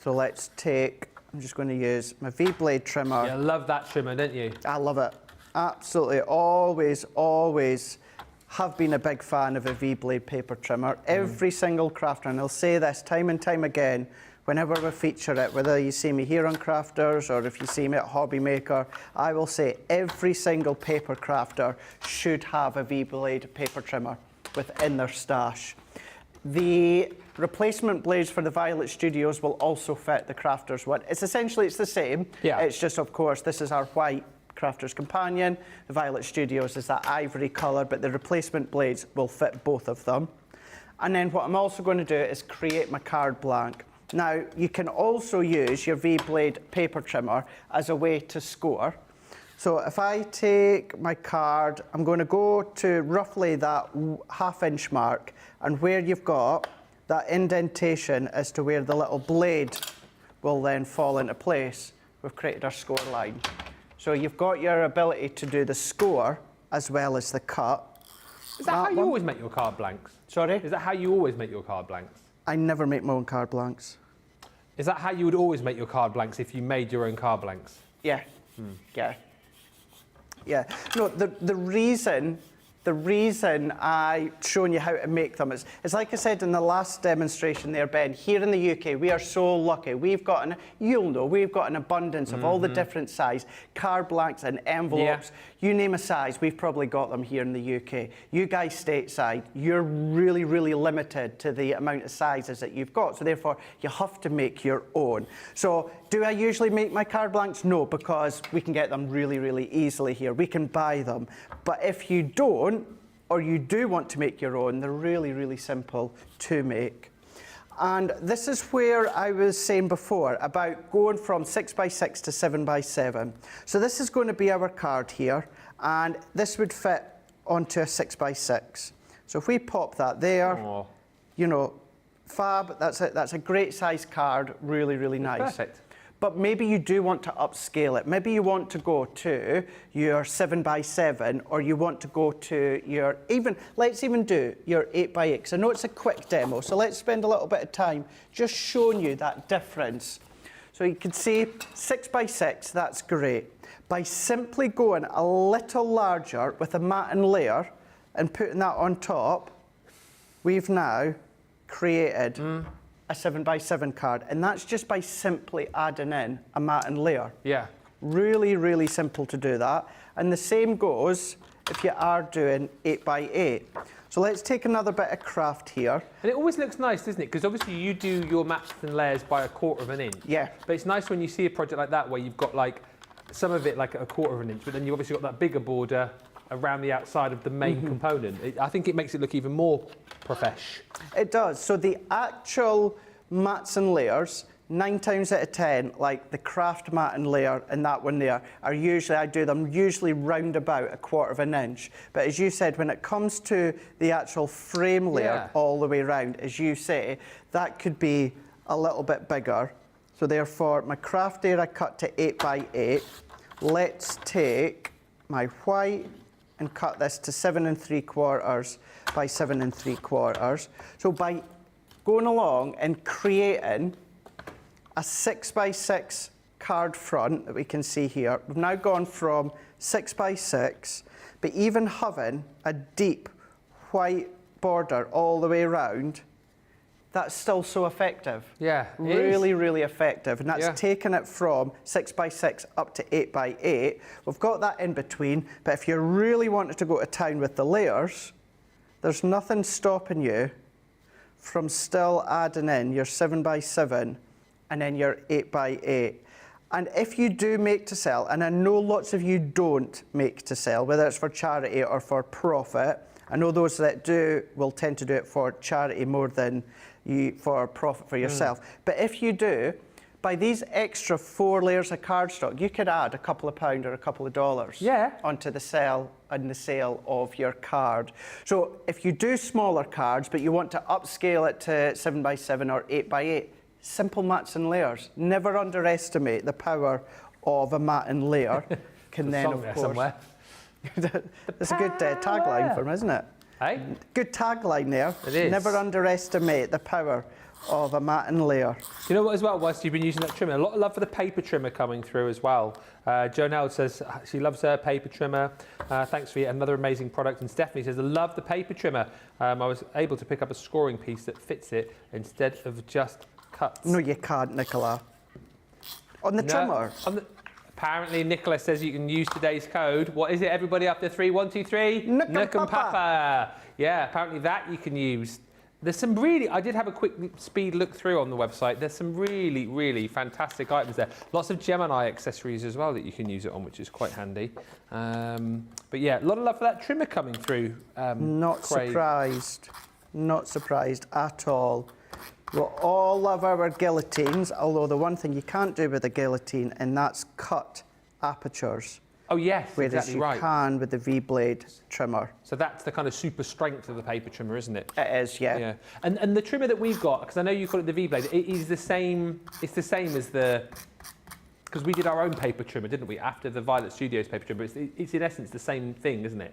So let's take, I'm just going to use my V-blade trimmer. You love that trimmer, don't you? I love it. Absolutely, always, always have been a big fan of a V-blade paper trimmer. Every single crafter, and I'll say this time and time again, whenever we feature it, whether you see me here on Crafters or if you see me at Hobby Maker, I will say every single paper crafter should have a V-blade paper trimmer within their stash. The replacement blades for the Violet Studios will also fit the Crafters one. It's the same. Yeah. It's just, of course, this is our white Crafter's Companion. The Violet Studios is that ivory colour, but the replacement blades will fit both of them. And then what I'm also going to do is create my card blank. Now, you can also use your V-blade paper trimmer as a way to score. So if I take my card, I'm going to go to roughly that half-inch mark, and where you've got that indentation as to where the little blade will then fall into place, we've created our score line. So you've got your ability to do the score as well as the cut. Is that how you always make your card blanks? Sorry? Is that how you always make your card blanks? I never make my own card blanks. Is that how you would always make your card blanks if you made your own card blanks? Yeah. Yeah. Yeah. No, the reason I've shown you how to make them is like I said in the last demonstration there, Ben, here in the UK, we are so lucky. We've got we've got an abundance of all the different size card blanks and envelopes. You name a size, we've probably got them here in the UK. You guys stateside, you're really, really limited to the amount of sizes that you've got. So therefore, you have to make your own. So do I usually make my card blanks? No, because we can get them really, really easily here. We can buy them. But if you don't, or you do want to make your own, they're really, really simple to make. And this is where I was saying before about going from 6x6 to 7x7. So this is going to be our card here, and this would fit onto a 6x6. So if we pop that there, you know, fab, that's a great size card, really, really nice. Perfect. But maybe you do want to upscale it. Maybe you want to go to your 7x7, or you want to go to your, let's even do your 8x8, because I know it's a quick demo, so let's spend a little bit of time just showing you that difference. So you can see 6x6, that's great. By simply going a little larger with a matten layer and putting that on top, we've now created a 7x7 card, and that's just by simply adding in a matten layer. Yeah. Really, really simple to do that. And the same goes if you are doing 8x8. So let's take another bit of craft here. And it always looks nice, doesn't it? Because obviously you do your maps and layers by 1/4 of an inch. Yeah. But it's nice when you see a project like that where you've got like some of it like 1/4 of an inch, but then you've obviously got that bigger border around the outside of the main component. I think it makes it look even more profesh. It does. So the actual mats and layers, 9 times out of 10, like the craft mat and layer and that one there, are usually, I do them usually round about 1/4 of an inch. But as you said, when it comes to the actual frame layer all the way around, as you say, that could be a little bit bigger. So therefore, my craft there I cut to 8x8. Let's take my white and cut this to 7 3/4 by 7 3/4. So by going along and creating a 6x6 card front that we can see here, we've now gone from 6x6, but even having a deep white border all the way around, that's still so effective. Yeah, really, really effective. And that's taken it from 6x6 up to 8x8. We've got that in between, but if you really wanted to go to town with the layers, there's nothing stopping you from still adding in your 7x7 and then your 8x8. And if you do make to sell, and I know lots of you don't make to sell, whether it's for charity or for profit, I know those that do will tend to do it for charity more than for profit for yourself. But if you do, by these extra 4 layers of cardstock, you could add a couple of pounds or a couple of dollars onto the sale of your card. So if you do smaller cards, but you want to upscale it to 7x7 or 8x8, simple mats and layers. Never underestimate the power of a mat and layer. Can then, of course. Somewhere. That's a good tagline for them, isn't it? Hey? Good tagline there. It is. Never underestimate the power of a mat and layer. You know what as well, whilst you've been using that trimmer, a lot of love for the paper trimmer coming through as well. Jonelle says she loves her paper trimmer. Thanks for another amazing product. And Stephanie says, I love the paper trimmer. I was able to pick up a scoring piece that fits it instead of just cuts. No, you can't, Nicola. On the trimmer? Apparently, Nicola says you can use today's code. What is it, everybody up to 3? 1, 2, 3? Nook and Papa. Yeah, apparently that you can use. There's some I did have a quick speed look through on the website. There's some really, really fantastic items there. Lots of Gemini accessories as well that you can use it on, which is quite handy. But yeah, a lot of love for that trimmer coming through. Not surprised. Not surprised at all. We'll all love our guillotines, although the one thing you can't do with a guillotine, and that's cut apertures. Oh yes, whereas exactly you right. can with the V-blade trimmer. So that's the kind of super strength of the paper trimmer, isn't it? It is, yeah. Yeah. And the trimmer that we've got, because I know you call it the V-blade, it is the same. It's the same as the because we did our own paper trimmer, didn't we, after the Violet Studios paper trimmer. It's in essence the same thing, isn't it?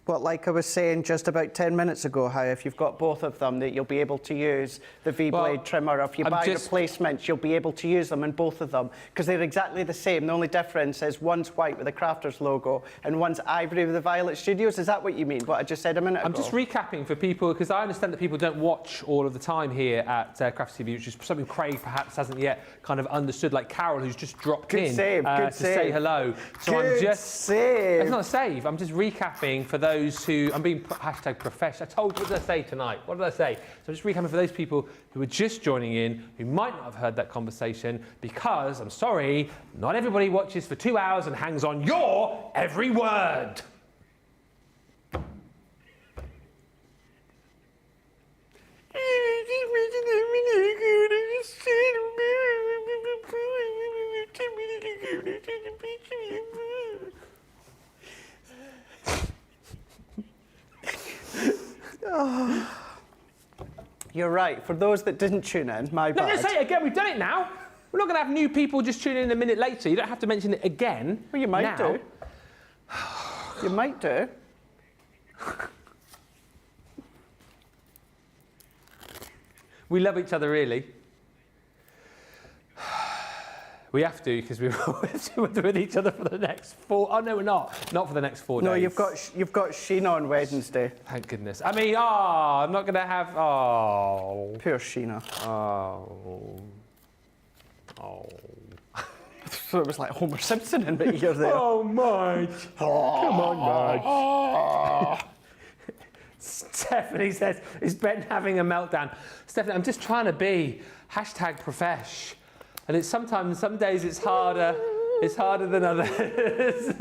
Well, like I was saying just about 10 minutes ago, how if you've got both of them, that you'll be able to use the V-blade trimmer. If you buy replacements, you'll be able to use them in both of them because they're exactly the same. The only difference is one's white with the Crafters logo and one's ivory with the Violet Studios. Is that what you mean, what I just said a minute ago? I'm just recapping for people, because I understand that people don't watch all of the time here at Crafters TV, which is something Craig perhaps hasn't yet kind of understood, like Carol, who's just dropped in to say hello. So I'm just... It's not a save. I'm just recapping for those who... I'm being #profesh. I told you, what did I say tonight? What did I say? So I'm just recapping for those people who are just joining in, who might not have heard that conversation, because, I'm sorry, not everybody watches for 2 hours and hangs on your every word. Oh. You're right. For those that didn't tune in, my bad. No, just say it again. We've done it now. We're not going to have new people just tune in a minute later. You don't have to mention it again. Well, you might do. You might do. We love each other, really. We have to, because we're with each other for the next 4... Oh, no, we're not. Not for the next 4 days. No, you've got Sheena on Wednesday. Thank goodness. I mean, I'm not going to have... Oh. Poor Sheena. Oh. So it was like Homer Simpson in my ear there. Oh, Marge. Come on, Marge. Stephanie says, is Ben having a meltdown? Stephanie, I'm just trying to be #profesh. And it's sometimes, some days it's harder than others.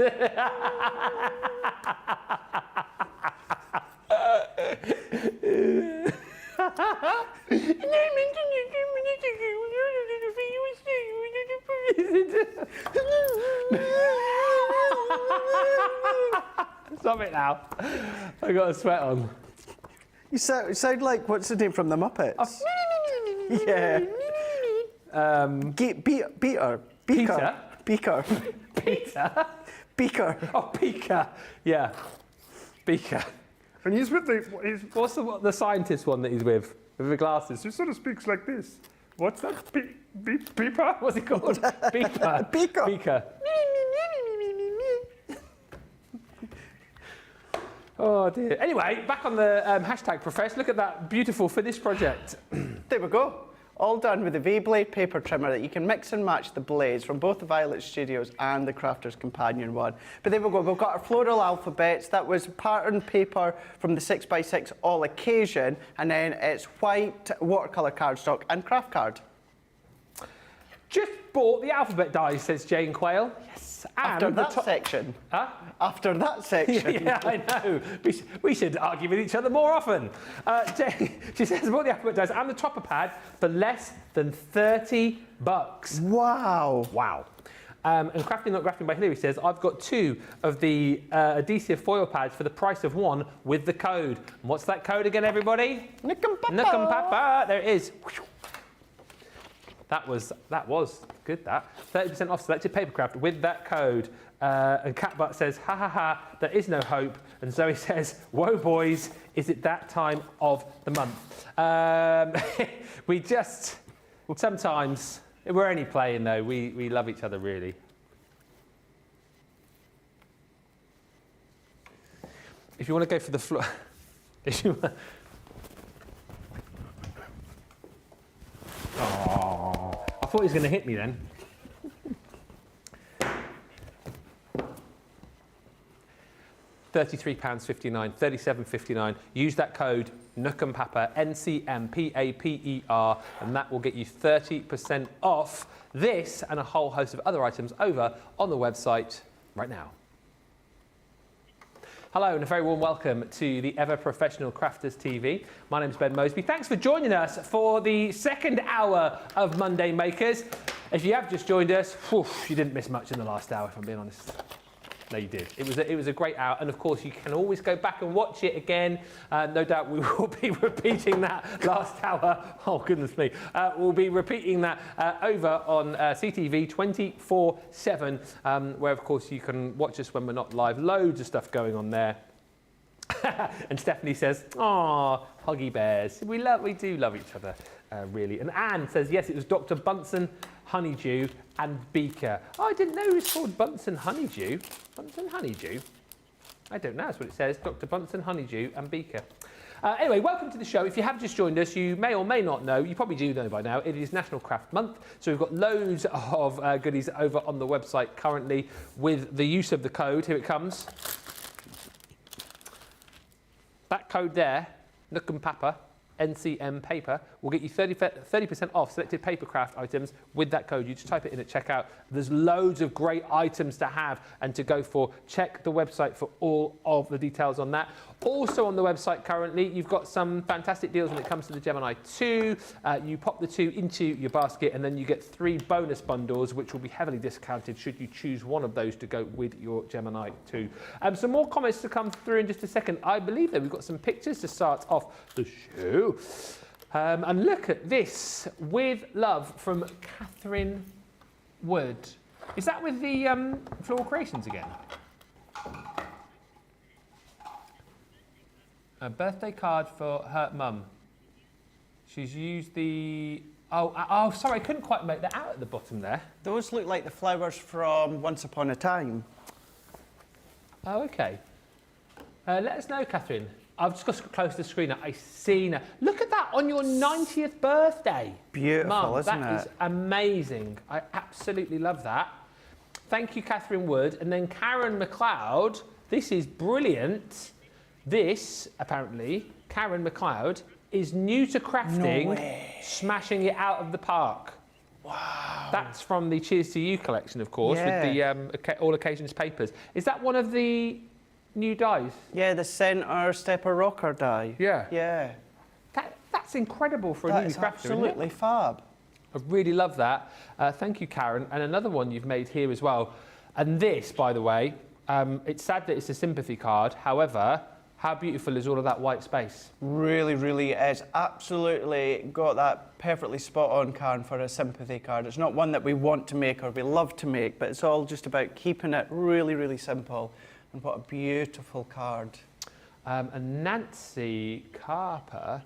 Stop it now. I got a sweat on. You sound like, what's the name from the Muppets? Yeah. Beaker. Peter? Beaker. Peter? Beaker. Oh, Beaker. Yeah. Beaker. And he's with What's the scientist one that he's with the glasses? he sort of speaks like this. What's that? Beeper? What's it called? Beeper. Beaker. Beaker. Oh dear. Anyway, back on the #profesh. Look at that beautiful finished project. There we go. All done with the V-blade paper trimmer that you can mix and match the blades from both the Violet Studios and the Crafters Companion one. But there we go. We've got our Floral Alphabets. That was pattern paper from the 6x6 All Occasion, and then it's white watercolour cardstock and craft card. Just bought the alphabet dies, says Jane Quayle. Yes. And After that section. Huh? After that section. Yeah, I know. We should argue with each other more often. Jane, she says, bought the alphabet dies and the topper pad for less than $30. Wow. Wow. And Crafting Not Grafting by Hilary says, I've got 2 of the adhesive foil pads for the price of 1 with the code. And what's that code again, everybody? Nukum-papa. There it is. That was good, that. 30% off selected papercraft with that code. And Catbutt says, ha ha ha, there is no hope. And Zoe says, whoa boys, is it that time of the month? Sometimes, we're only playing though, we love each other really. If you want to go for the floor, Oh, I thought he was going to hit me then. £33.59, £37.59. Use that code NCMPAPER, NCMPAPER, and that will get you 30% off this and a whole host of other items over on the website right now. Hello and a very warm welcome to the Ever Professional Crafters TV. My name's Ben Moseby. Thanks for joining us for the second hour of Monday Makers. If you have just joined us, you didn't miss much in the last hour, if I'm being honest. No, you did. It was a great hour, and of course you can always go back and watch it again. No doubt we will be repeating that last hour. Oh goodness me! We'll be repeating that over on CTV 24/7, where of course you can watch us when we're not live. Loads of stuff going on there. And Stephanie says, "Oh, huggy bears. We do love each other, really." And Anne says, "Yes, it was Dr. Bunsen Honeydew and Beaker." Oh, I didn't know it was called Bunsen Honeydew. Bunsen Honeydew? I don't know. That's what it says. Dr. Bunsen Honeydew and Beaker. Anyway, welcome to the show. If you have just joined us, you may or may not know, you probably do know by now, it is National Craft Month. So we've got loads of goodies over on the website currently with the use of the code. Here it comes. That code there, Nook and Papa, NCM paper, will get you 30% off selected papercraft items with that code. You just type it in at checkout. There's loads of great items to have and to go for. Check the website for all of the details on that. Also on the website currently, you've got some fantastic deals when it comes to the Gemini 2. You pop the 2 into your basket and then you get 3 bonus bundles, which will be heavily discounted should you choose one of those to go with your Gemini 2. Some more comments to come through in just a second. I believe that we've got some pictures to start off the show. And look at this, with love from Catherine Wood. Is that with the Floral Creations again? A birthday card for her mum. She's used the... Oh, sorry, I couldn't quite make that out at the bottom there. Those look like the flowers from Once Upon a Time. Oh, OK. Let us know, Catherine. I've just got to close the screen. I seen her. Look at that on your 90th birthday. Beautiful, Mum, isn't it? That is amazing. I absolutely love that. Thank you, Catherine Wood. And then Karen McLeod. This is brilliant. This, apparently, Karen McLeod, is new to crafting, smashing it out of the park. Wow. That's from the Cheers to You collection, of course, with the All Occasions papers. Is that one of the new dies? Yeah, the centre stepper rocker die. Yeah. Yeah. That's incredible for a newly crafter, isn't it? Absolutely fab. I really love that. Thank you, Karen. And another one you've made here as well. And this, by the way, it's sad that it's a sympathy card. However, how beautiful is all of that white space? Really, really is. Absolutely got that perfectly spot on, Karen, for a sympathy card. It's not one that we want to make or we love to make, but it's all just about keeping it really, really simple. And what a beautiful card. And Nancy Carper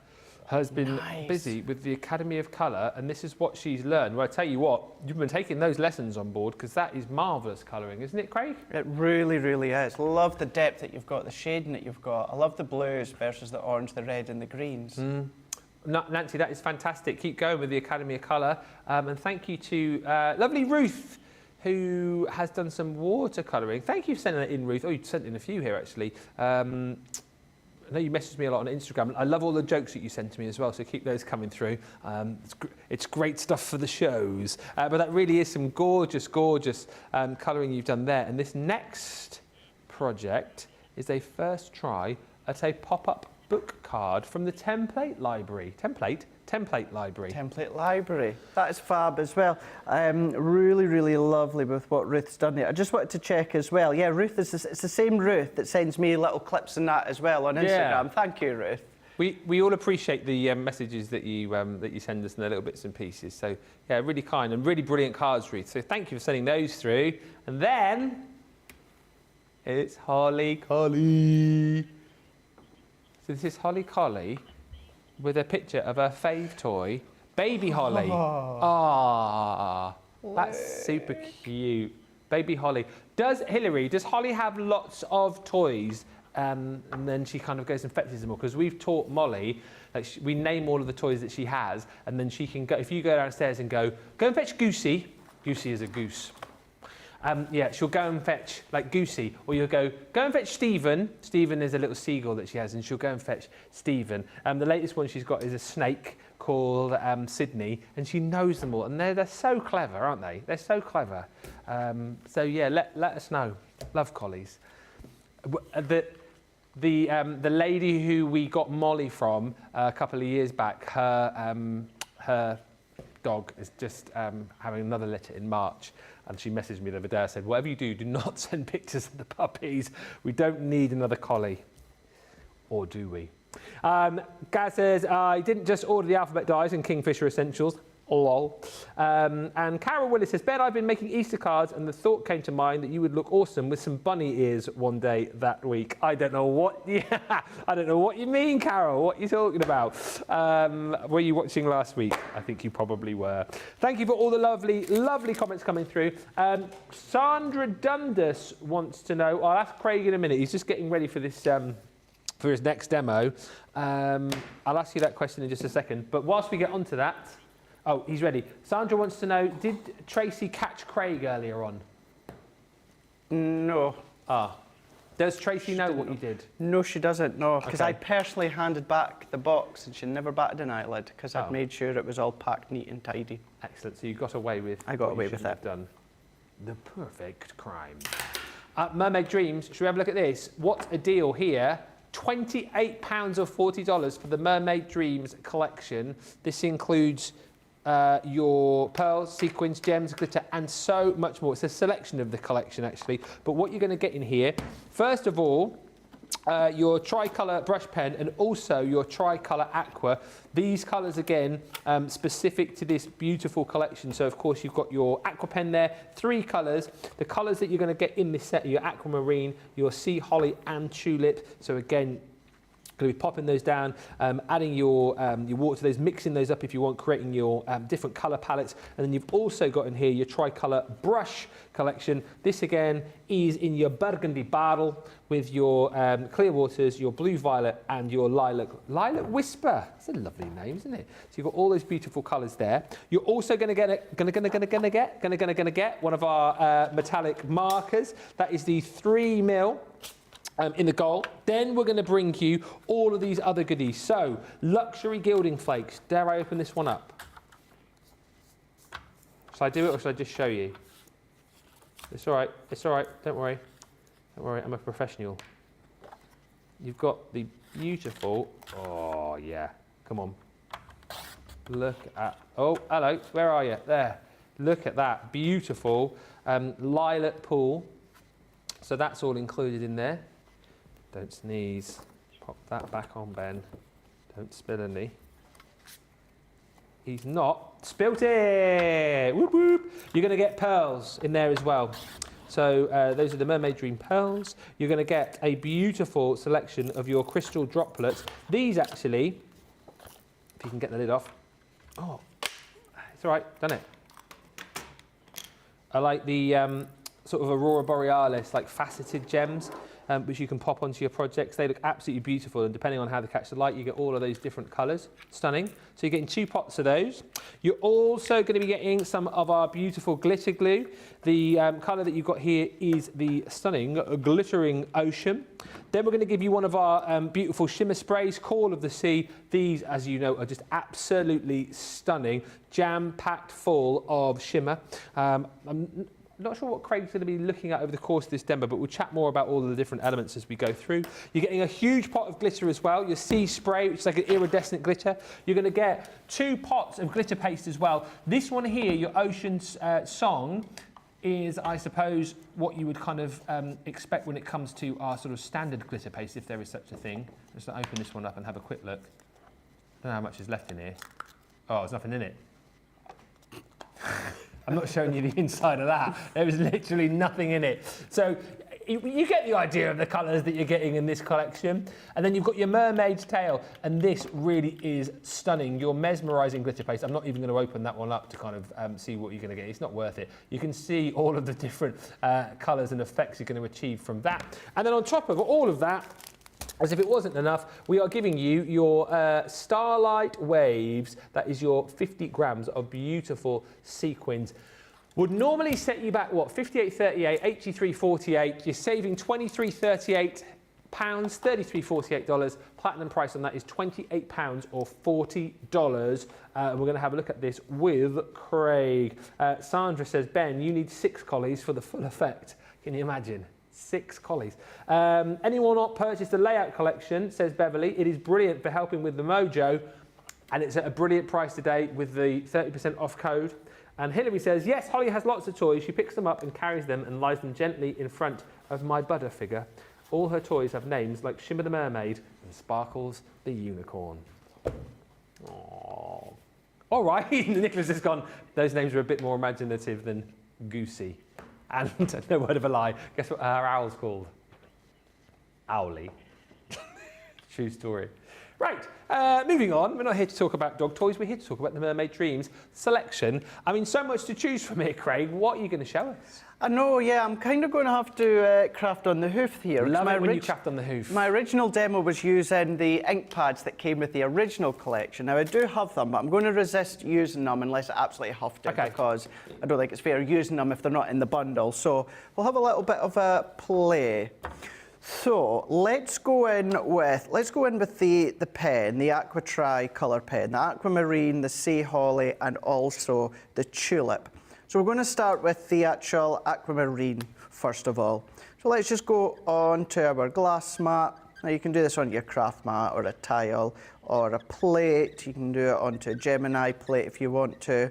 has been busy with the Academy of Colour, and this is what she's learned. Well, I tell you what, you've been taking those lessons on board because that is marvellous colouring, isn't it, Craig? It really, really is. Love the depth that you've got, the shading that you've got. I love the blues versus the orange, the red and the greens. Nancy, that is fantastic. Keep going with the Academy of Colour. And thank you to lovely Ruth, who has done some watercolouring. Thank you for sending that in, Ruth. Oh, you sent in a few here, actually. I know you message me a lot on Instagram. I love all the jokes that you send to me as well, so keep those coming through. It's great stuff for the shows. But that really is some gorgeous, gorgeous colouring you've done there. And this next project is a first try at a pop-up book card from the Template Library. Template Library. Template Library. That is fab as well. Really, really lovely with what Ruth's done there. I just wanted to check as well. Yeah, Ruth, it's the same Ruth that sends me little clips and that as well on Instagram. Yeah. Thank you, Ruth. We all appreciate the messages that you send us and the little bits and pieces. So, yeah, really kind and really brilliant cards, Ruth. So thank you for sending those through. And then it's Holly Collie. So this is Holly Collie with a picture of her fave toy, Baby Holly. Ah, that's super cute. Baby Holly. Does Holly have lots of toys? And then she kind of goes and fetches them all? Because we've taught Molly, like we name all of the toys that she has, and then she can go, if you go downstairs and go and fetch Goosey. Goosey is a goose. Yeah, she'll go and fetch, like, Goosey, or you'll go and fetch Stephen. Stephen is a little seagull that she has, and she'll go and fetch Stephen. The latest one she's got is a snake called Sydney, and she knows them all, and they're so clever, aren't they? They're so clever. So, yeah, let us know. Love collies. The lady who we got Molly from a couple of years back, her dog is just having another litter in March. And she messaged me the other day. I said, whatever you do, do not send pictures of the puppies. We don't need another collie. Or do we? Gaz says, I didn't just order the Alphabet dies and Kingfisher essentials. Lol. And Carol Willis says, Ben, I've been making Easter cards and the thought came to mind that you would look awesome with some bunny ears one day that week. I don't know what I don't know what you mean, Carol. What are you talking about? Were you watching last week? I think you probably were. Thank you for all the lovely comments coming through. Sandra Dundas wants to know, I'll ask Craig in a minute. He's just getting ready for this for his next demo. I'll ask you that question in just a second. But whilst we get onto that, oh, he's ready. Sandra wants to know, did Tracy catch Craig earlier on? No. Ah. Does Tracy know what you did? No, she doesn't, no. Because Okay. I personally handed back the box and she never batted an eyelid because I'd made sure it was all packed neat and tidy. Excellent. So you got away with I got what away you with shouldn't it. have done. The perfect crime. Mermaid Dreams, should we have a look at this? What a deal here. £28 or $40 for the Mermaid Dreams collection. This includes your pearls, sequins, gems, glitter, and so much more. It's a selection of the collection, actually. But what you're going to get in here, first of all, your tricolour brush pen and also your tricolour aqua. These colours, again, specific to this beautiful collection. So, of course, you've got your aqua pen there, 3 colours. The colours that you're going to get in this set are your aquamarine, your sea holly and tulip. So, again, going to be popping those down, adding your water to those, mixing those up if you want, creating your different colour palettes. And then you've also got in here your tricolour brush collection. This again is in your burgundy barrel with your clear waters, your blue violet and your lilac whisper. That's a lovely name, isn't it? So you've got all those beautiful colours there. You're also going to get one of our metallic markers. That is the 3mm. In the gold. Then we're going to bring you all of these other goodies. So, luxury gilding flakes. Dare I open this one up? Shall I do it or shall I just show you? It's all right. It's all right. Don't worry. Don't worry. I'm a professional. You've got the beautiful... Oh, yeah. Come on. Look at... Oh, hello. Where are you? There. Look at that. Beautiful lilac pool. So that's all included in there. Don't sneeze. Pop that back on, Ben. Don't spill any. He's not spilt it. Whoop, whoop. You're going to get pearls in there as well. So those are the Mermaid Dream pearls. You're going to get a beautiful selection of your crystal droplets. These actually, if you can get the lid off. Oh, it's all right. Done it. I like the sort of Aurora Borealis, like faceted gems, which you can pop onto your projects. They look absolutely beautiful, and depending on how they catch the light, you get all of those different colours. Stunning. So you're getting 2 pots of those. You're also going to be getting some of our beautiful glitter glue. The colour that you've got here is the stunning glittering ocean. Then we're going to give you one of our beautiful shimmer sprays, Call of the Sea. These, as you know, are just absolutely stunning, jam-packed full of shimmer. I'm not sure what Craig's going to be looking at over the course of this demo, but we'll chat more about all of the different elements as we go through. You're getting a huge pot of glitter as well, your sea spray, which is like an iridescent glitter. You're going to get 2 pots of glitter paste as well. This one here, your Ocean's Song, is, I suppose, what you would kind of expect when it comes to our sort of standard glitter paste, if there is such a thing. Just open this one up and have a quick look. I don't know how much is left in here. Oh, there's nothing in it. I'm not showing you the inside of that. There was literally nothing in it. So you get the idea of the colours that you're getting in this collection. And then you've got your mermaid's tail. And this really is stunning. Your mesmerising glitter paste. I'm not even going to open that one up to kind of see what you're going to get. It's not worth it. You can see all of the different colours and effects you're going to achieve from that. And then on top of all of that, as if it wasn't enough, we are giving you your Starlight Waves. That is your 50 grams of beautiful sequins. Would normally set you back, what, 58.38, 83.48. You're saving 23.38 pounds, $33.48. Platinum price on that is £28 or $40. And we're going to have a look at this with Craig. Sandra says, Ben, you need 6 collies for the full effect. Can you imagine? 6 collies. Anyone not purchased the layout collection, says Beverly, it is brilliant for helping with the mojo, and it's at a brilliant price today with the 30% off code. And Hilary says, yes, Holly has lots of toys. She picks them up and carries them and lies them gently in front of my Buddha figure. All her toys have names like Shimmer the Mermaid and Sparkles the Unicorn. Aww. All right, Nicholas has gone, those names are a bit more imaginative than Goosey. And no word of a lie, guess what our owl's called? Owly. True story. Right, moving on. We're not here to talk about dog toys. We're here to talk about the Mermaid Dreams selection. I mean, so much to choose from here, Craig. What are you going to show us? I know, yeah, I'm kind of going to have to craft on the hoof here. Love it when you craft on the hoof. My original demo was using the ink pads that came with the original collection. Now, I do have them, but I'm going to resist using them unless I absolutely have to, because I don't think it's fair using them if they're not in the bundle. So we'll have a little bit of a play. So let's go in with the pen, the Aqua Tri-colour pen, the Aquamarine, the Sea Holly, and also the Tulip. So we're going to start with the actual Aquamarine first of all. So let's just go on to our glass mat. Now you can do this on your craft mat or a tile or a plate. You can do it onto a Gemini plate if you want to.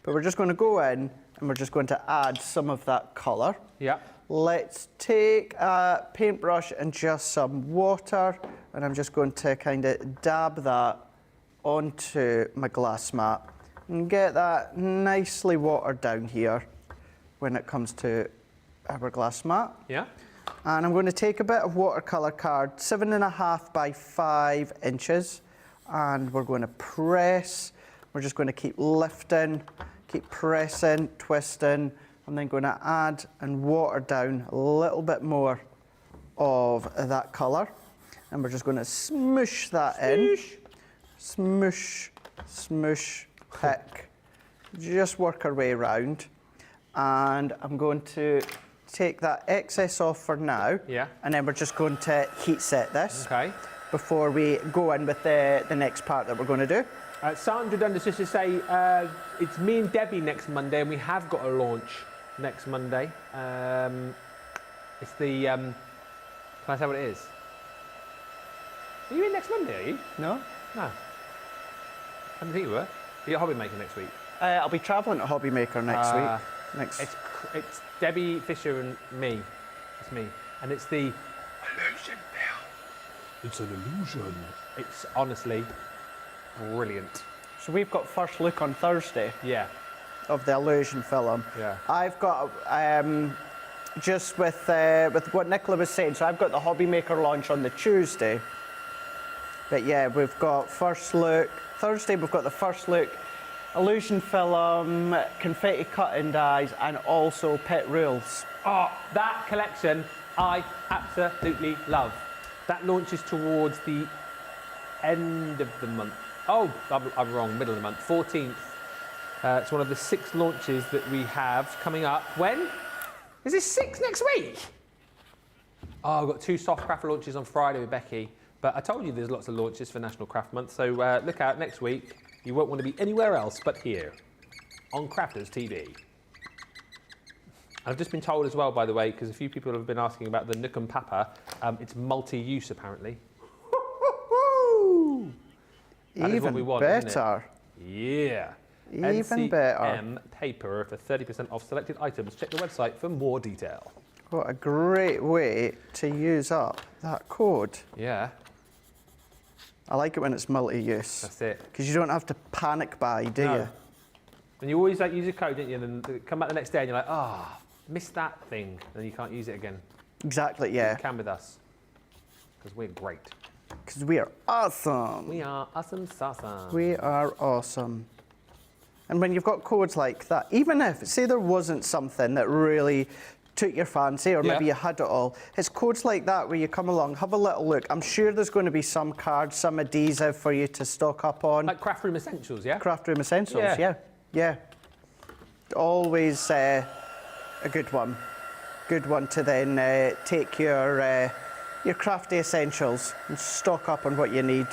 But we're just going to go in and we're just going to add some of that colour. Yeah. Let's take a paintbrush and just some water, and I'm just going to kind of dab that onto my glass mat and get that nicely watered down here when it comes to our glass mat. Yeah. And I'm going to take a bit of watercolour card, 7.5 by 5 inches, and we're going to press. We're just going to keep lifting, keep pressing, twisting. I'm then going to add and water down a little bit more of that colour. And we're just going to smoosh that in. Smoosh, smoosh, pick. Just work our way around. And I'm going to take that excess off for now. Yeah. And then we're just going to heat set this. Okay. Before we go in with the next part that we're going to do. Sandra done this just to say, it's me and Debbie next Monday, and we have got a launch next Monday. It's the, can I say what it is? Are you in next Monday, are you? No? No. I didn't think you were. You're Hobby Maker next week. I'll be travelling to Hobby Maker next week. It's Debbie Fisher and me. It's me. And it's the illusion bill. It's an illusion. It's honestly brilliant. So we've got first look on Thursday. Yeah. Of the illusion film. Yeah. I've got just with what Nicola was saying. So I've got the Hobby Maker launch on the Tuesday. But yeah, we've got first look Thursday. We've got the first look illusion film, confetti cut-in dies, and also pet rules. Oh, that collection I absolutely love. That launches towards the end of the month. Oh, I'm wrong. Middle of the month. 14th. It's one of the 6 launches that we have coming up. When? Is this 6 next week? Oh, I've got 2 soft craft launches on Friday with Becky. But I told you there's lots of launches for National Craft Month. So look out next week. You won't want to be anywhere else but here on Crafters TV. I've just been told as well, by the way, because a few people have been asking about the Nook and Papa. It's multi-use, apparently. That is what we want, better. Isn't it? Yeah. Even better. NCM paper for 30% off selected items. Check the website for more detail. What a great way to use up that code. Yeah. I like it when it's multi-use. That's it. Because you don't have to panic buy, do you? And you always use a code, don't you? And then come back the next day and you're like, missed that thing. And then you can't use it again. Exactly, yeah. You can with us. Because we're great. Because we are awesome. We are awesome sauce. We are awesome. And when you've got codes like that, even if, say there wasn't something that really took your fancy, or maybe you had it all, it's codes like that where you come along, have a little look. I'm sure there's going to be some cards, some adhesive for you to stock up on. Like Craft Room Essentials, yeah? Craft Room Essentials, yeah. Always a good one. Good one to then take your crafty essentials and stock up on what you need.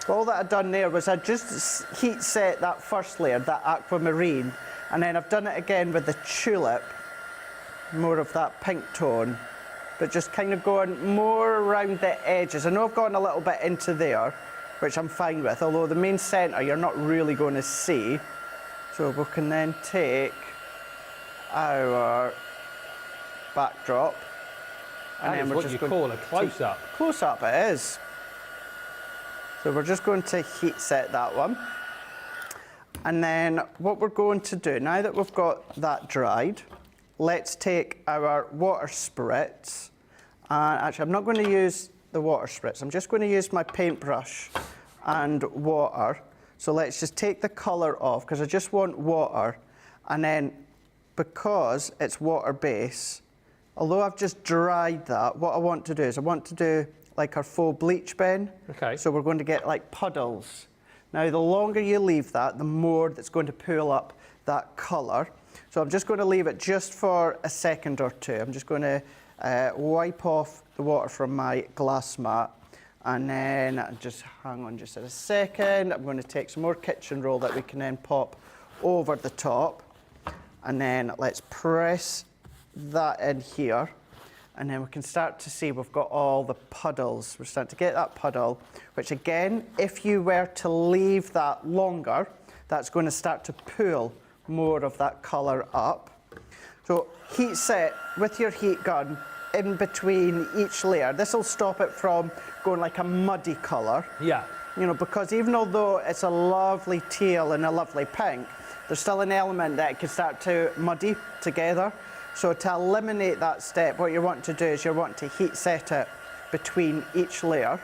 All that I'd done there was I just heat set that first layer, that aquamarine, and then I've done it again with the tulip, more of that pink tone, but just kind of going more around the edges. I know I've gone a little bit into there, which I'm fine with, although the main centre you're not really going to see. So So we can then take our backdrop. And then what you call a close-up. Close-up it is. So we're just going to heat set that one. And then what we're going to do, now that we've got that dried, let's take our water spritz. Actually, I'm not going to use the water spritz. I'm just going to use my paintbrush and water. So let's just take the colour off, because I just want water. And then, because it's water base, although I've just dried that, what I want to do is I want to do like our faux bleach, Ben. Okay. So we're going to get like puddles. Now, the longer you leave that, the more that's going to pull up that colour. So I'm just going to leave it just for a second or two. I'm just going to wipe off the water from my glass mat. And then, just hang on just a second, I'm going to take some more kitchen roll that we can then pop over the top. And then let's press that in here. And then we can start to see we've got all the puddles. We're starting to get that puddle, which again, if you were to leave that longer, that's going to start to pull more of that colour up. So heat set with your heat gun in between each layer. This will stop it from going like a muddy colour. Yeah. You know, because even although it's a lovely teal and a lovely pink, there's still an element that it can start to muddy together. So to eliminate that step, what you want to do is you want to heat set it between each layer.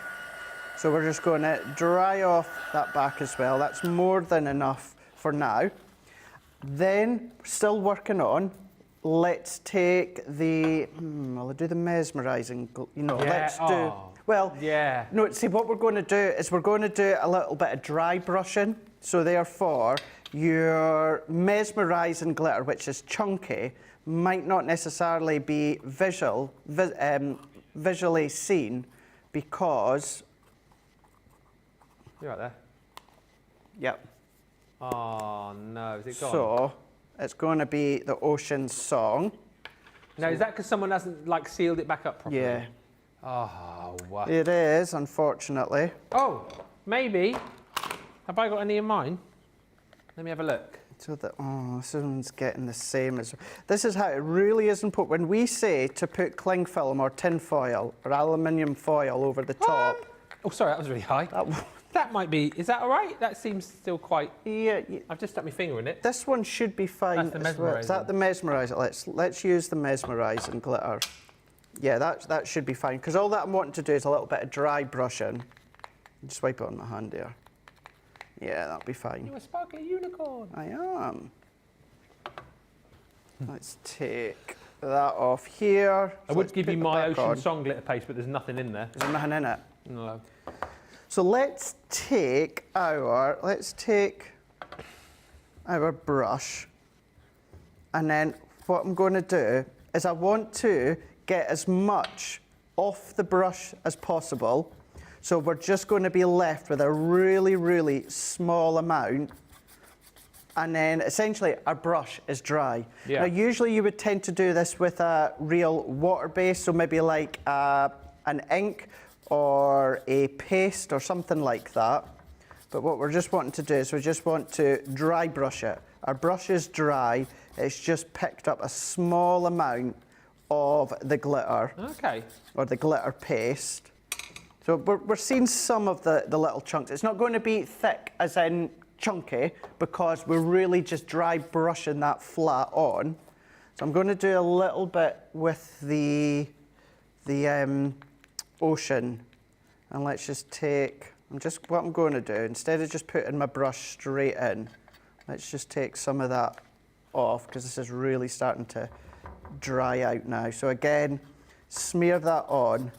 So we're just going to dry off that back as well. That's more than enough for now. Then, still working on, let's take the, well, I'll do the mesmerising, you know, Yeah. let's do, well, yeah. No, see, what we're going to do is we're going to do a little bit of dry brushing. So therefore, your mesmerising glitter, which is chunky, might not necessarily be visually seen, because... You're right there. Yep. Oh, no, is it gone? So, it's going to be the Ocean Song. Now, is that because someone hasn't, like, sealed it back up properly? Yeah. Oh, wow. It is, unfortunately. Oh, maybe. Have I got any in mine? Let me have a look. So that, oh, this one's getting the same as... This is how it really is important. When we say to put cling film or tin foil or aluminium foil over the top... Oh, sorry, that was really high. That might be... Is that all right? That seems still quite... Yeah. I've just stuck my finger in it. This one should be fine. That's the as well. Is that the mesmerising? Let's use the mesmerising glitter. Yeah, that should be fine. Because all that I'm wanting to do is a little bit of dry brushing. Just wipe it on my hand here. Yeah, that'll be fine. You're a sparkly unicorn. I am. Let's take that off here. I So would let's give put you the my back Ocean on. Song glitter paste, but there's nothing in there. Is there nothing in it? No. So let's take our brush, and then what I'm going to do is I want to get as much off the brush as possible. So we're just going to be left with a really, really small amount. And then essentially our brush is dry. Yeah. Now usually you would tend to do this with a real water base, so maybe like an ink or a paste or something like that. But what we're just wanting to do is we just want to dry brush it. Our brush is dry, it's just picked up a small amount of the glitter. Okay. Or the glitter paste. So we're seeing some of the little chunks. It's not going to be thick as in chunky, because we're really just dry brushing that flat on. So I'm going to do a little bit with the ocean, and let's just take, what I'm going to do, instead of just putting my brush straight in, let's just take some of that off, because this is really starting to dry out now. So again, smear that on,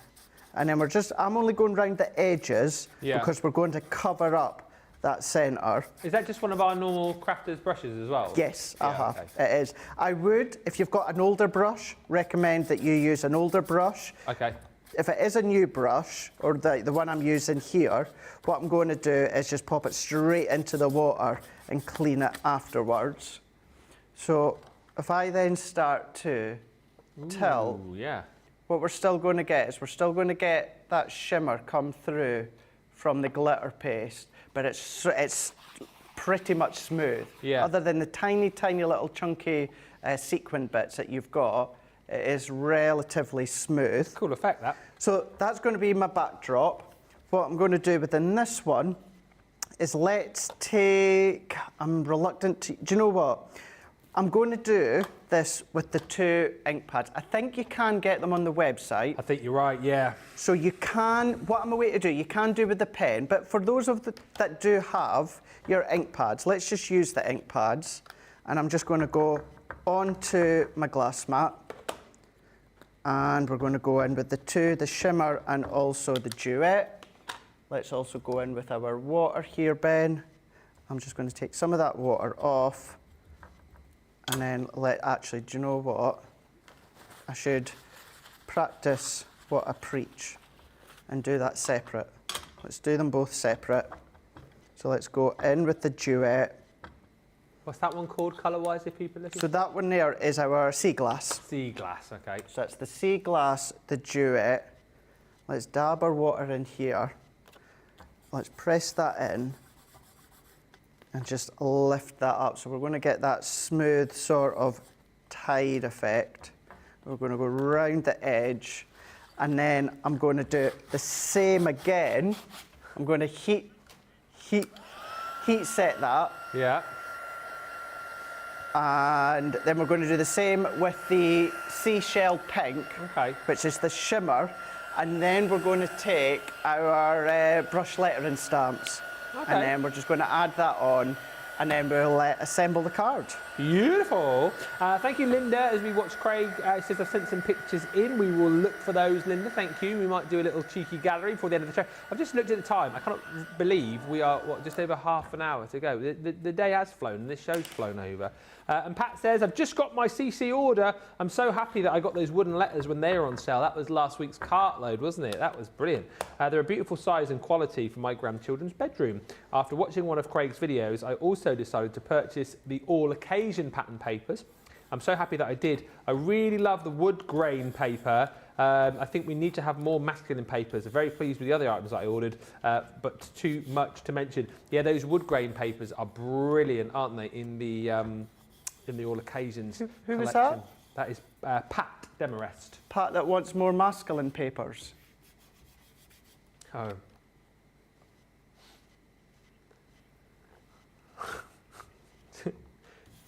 and then I'm only going round the edges, because we're going to cover up that centre. Is that just one of our normal crafter's brushes as well? Yes, Okay. it is. I would, if you've got an older brush, recommend that you use an older brush. Okay. If it is a new brush, or the one I'm using here, what I'm going to do is just pop it straight into the water and clean it afterwards. So if I then start to tilt, what we're still going to get is we're still going to get that shimmer come through from the glitter paste, but it's pretty much smooth. Yeah. Other than the tiny, tiny little chunky sequin bits that you've got, it is relatively smooth. Cool effect, that. So that's going to be my backdrop. What I'm going to do within this one is let's take, I'm reluctant to, do you know what? I'm going to do this with the 2 ink pads. I think you can get them on the website. I think you're right, yeah. So you can, what I'm away to do, you can do with the pen, but for those that do have your ink pads, let's just use the ink pads. And I'm just going to go onto my glass mat. And we're going to go in with the shimmer and also the duet. Let's also go in with our water here, Ben. I'm just going to take some of that water off. And then actually, do you know what? I should practice what I preach and do that separate. Let's do them both separate. So let's go in with the duet. What's that one called colour-wise, if people listen? So that one there is our sea glass. Sea glass, okay. So it's the sea glass, the duet. Let's dab our water in here. Let's press that in and just lift that up. So we're going to get that smooth sort of tide effect. We're going to go round the edge, and then I'm going to do the same again. I'm going to heat set that. Yeah. And then we're going to do the same with the seashell pink, Okay. which is the shimmer. And then we're going to take our brush lettering stamps. Okay. And then we're just going to add that on, and then we'll assemble the card. Beautiful. Thank you, Linda. As we watch Craig, says I've sent some pictures in. We will look for those, Linda. Thank you. We might do a little cheeky gallery before the end of the show. I've just looked at the time. I cannot believe we are, just over half an hour to go. The day has flown, and this show's flown over. And Pat says, I've just got my CC order. I'm so happy that I got those wooden letters when they were on sale. That was last week's cartload, wasn't it? That was brilliant. They're a beautiful size and quality for my grandchildren's bedroom. After watching one of Craig's videos, I also decided to purchase the all-occasion pattern papers. I'm so happy that I did. I really love the wood grain paper. I think we need to have more masculine papers. I'm very pleased with the other items that I ordered, but too much to mention. Yeah, those wood grain papers are brilliant, aren't they, in the all occasions Who was collection. that? That is Pat Demarest. Pat that wants more masculine papers. Oh.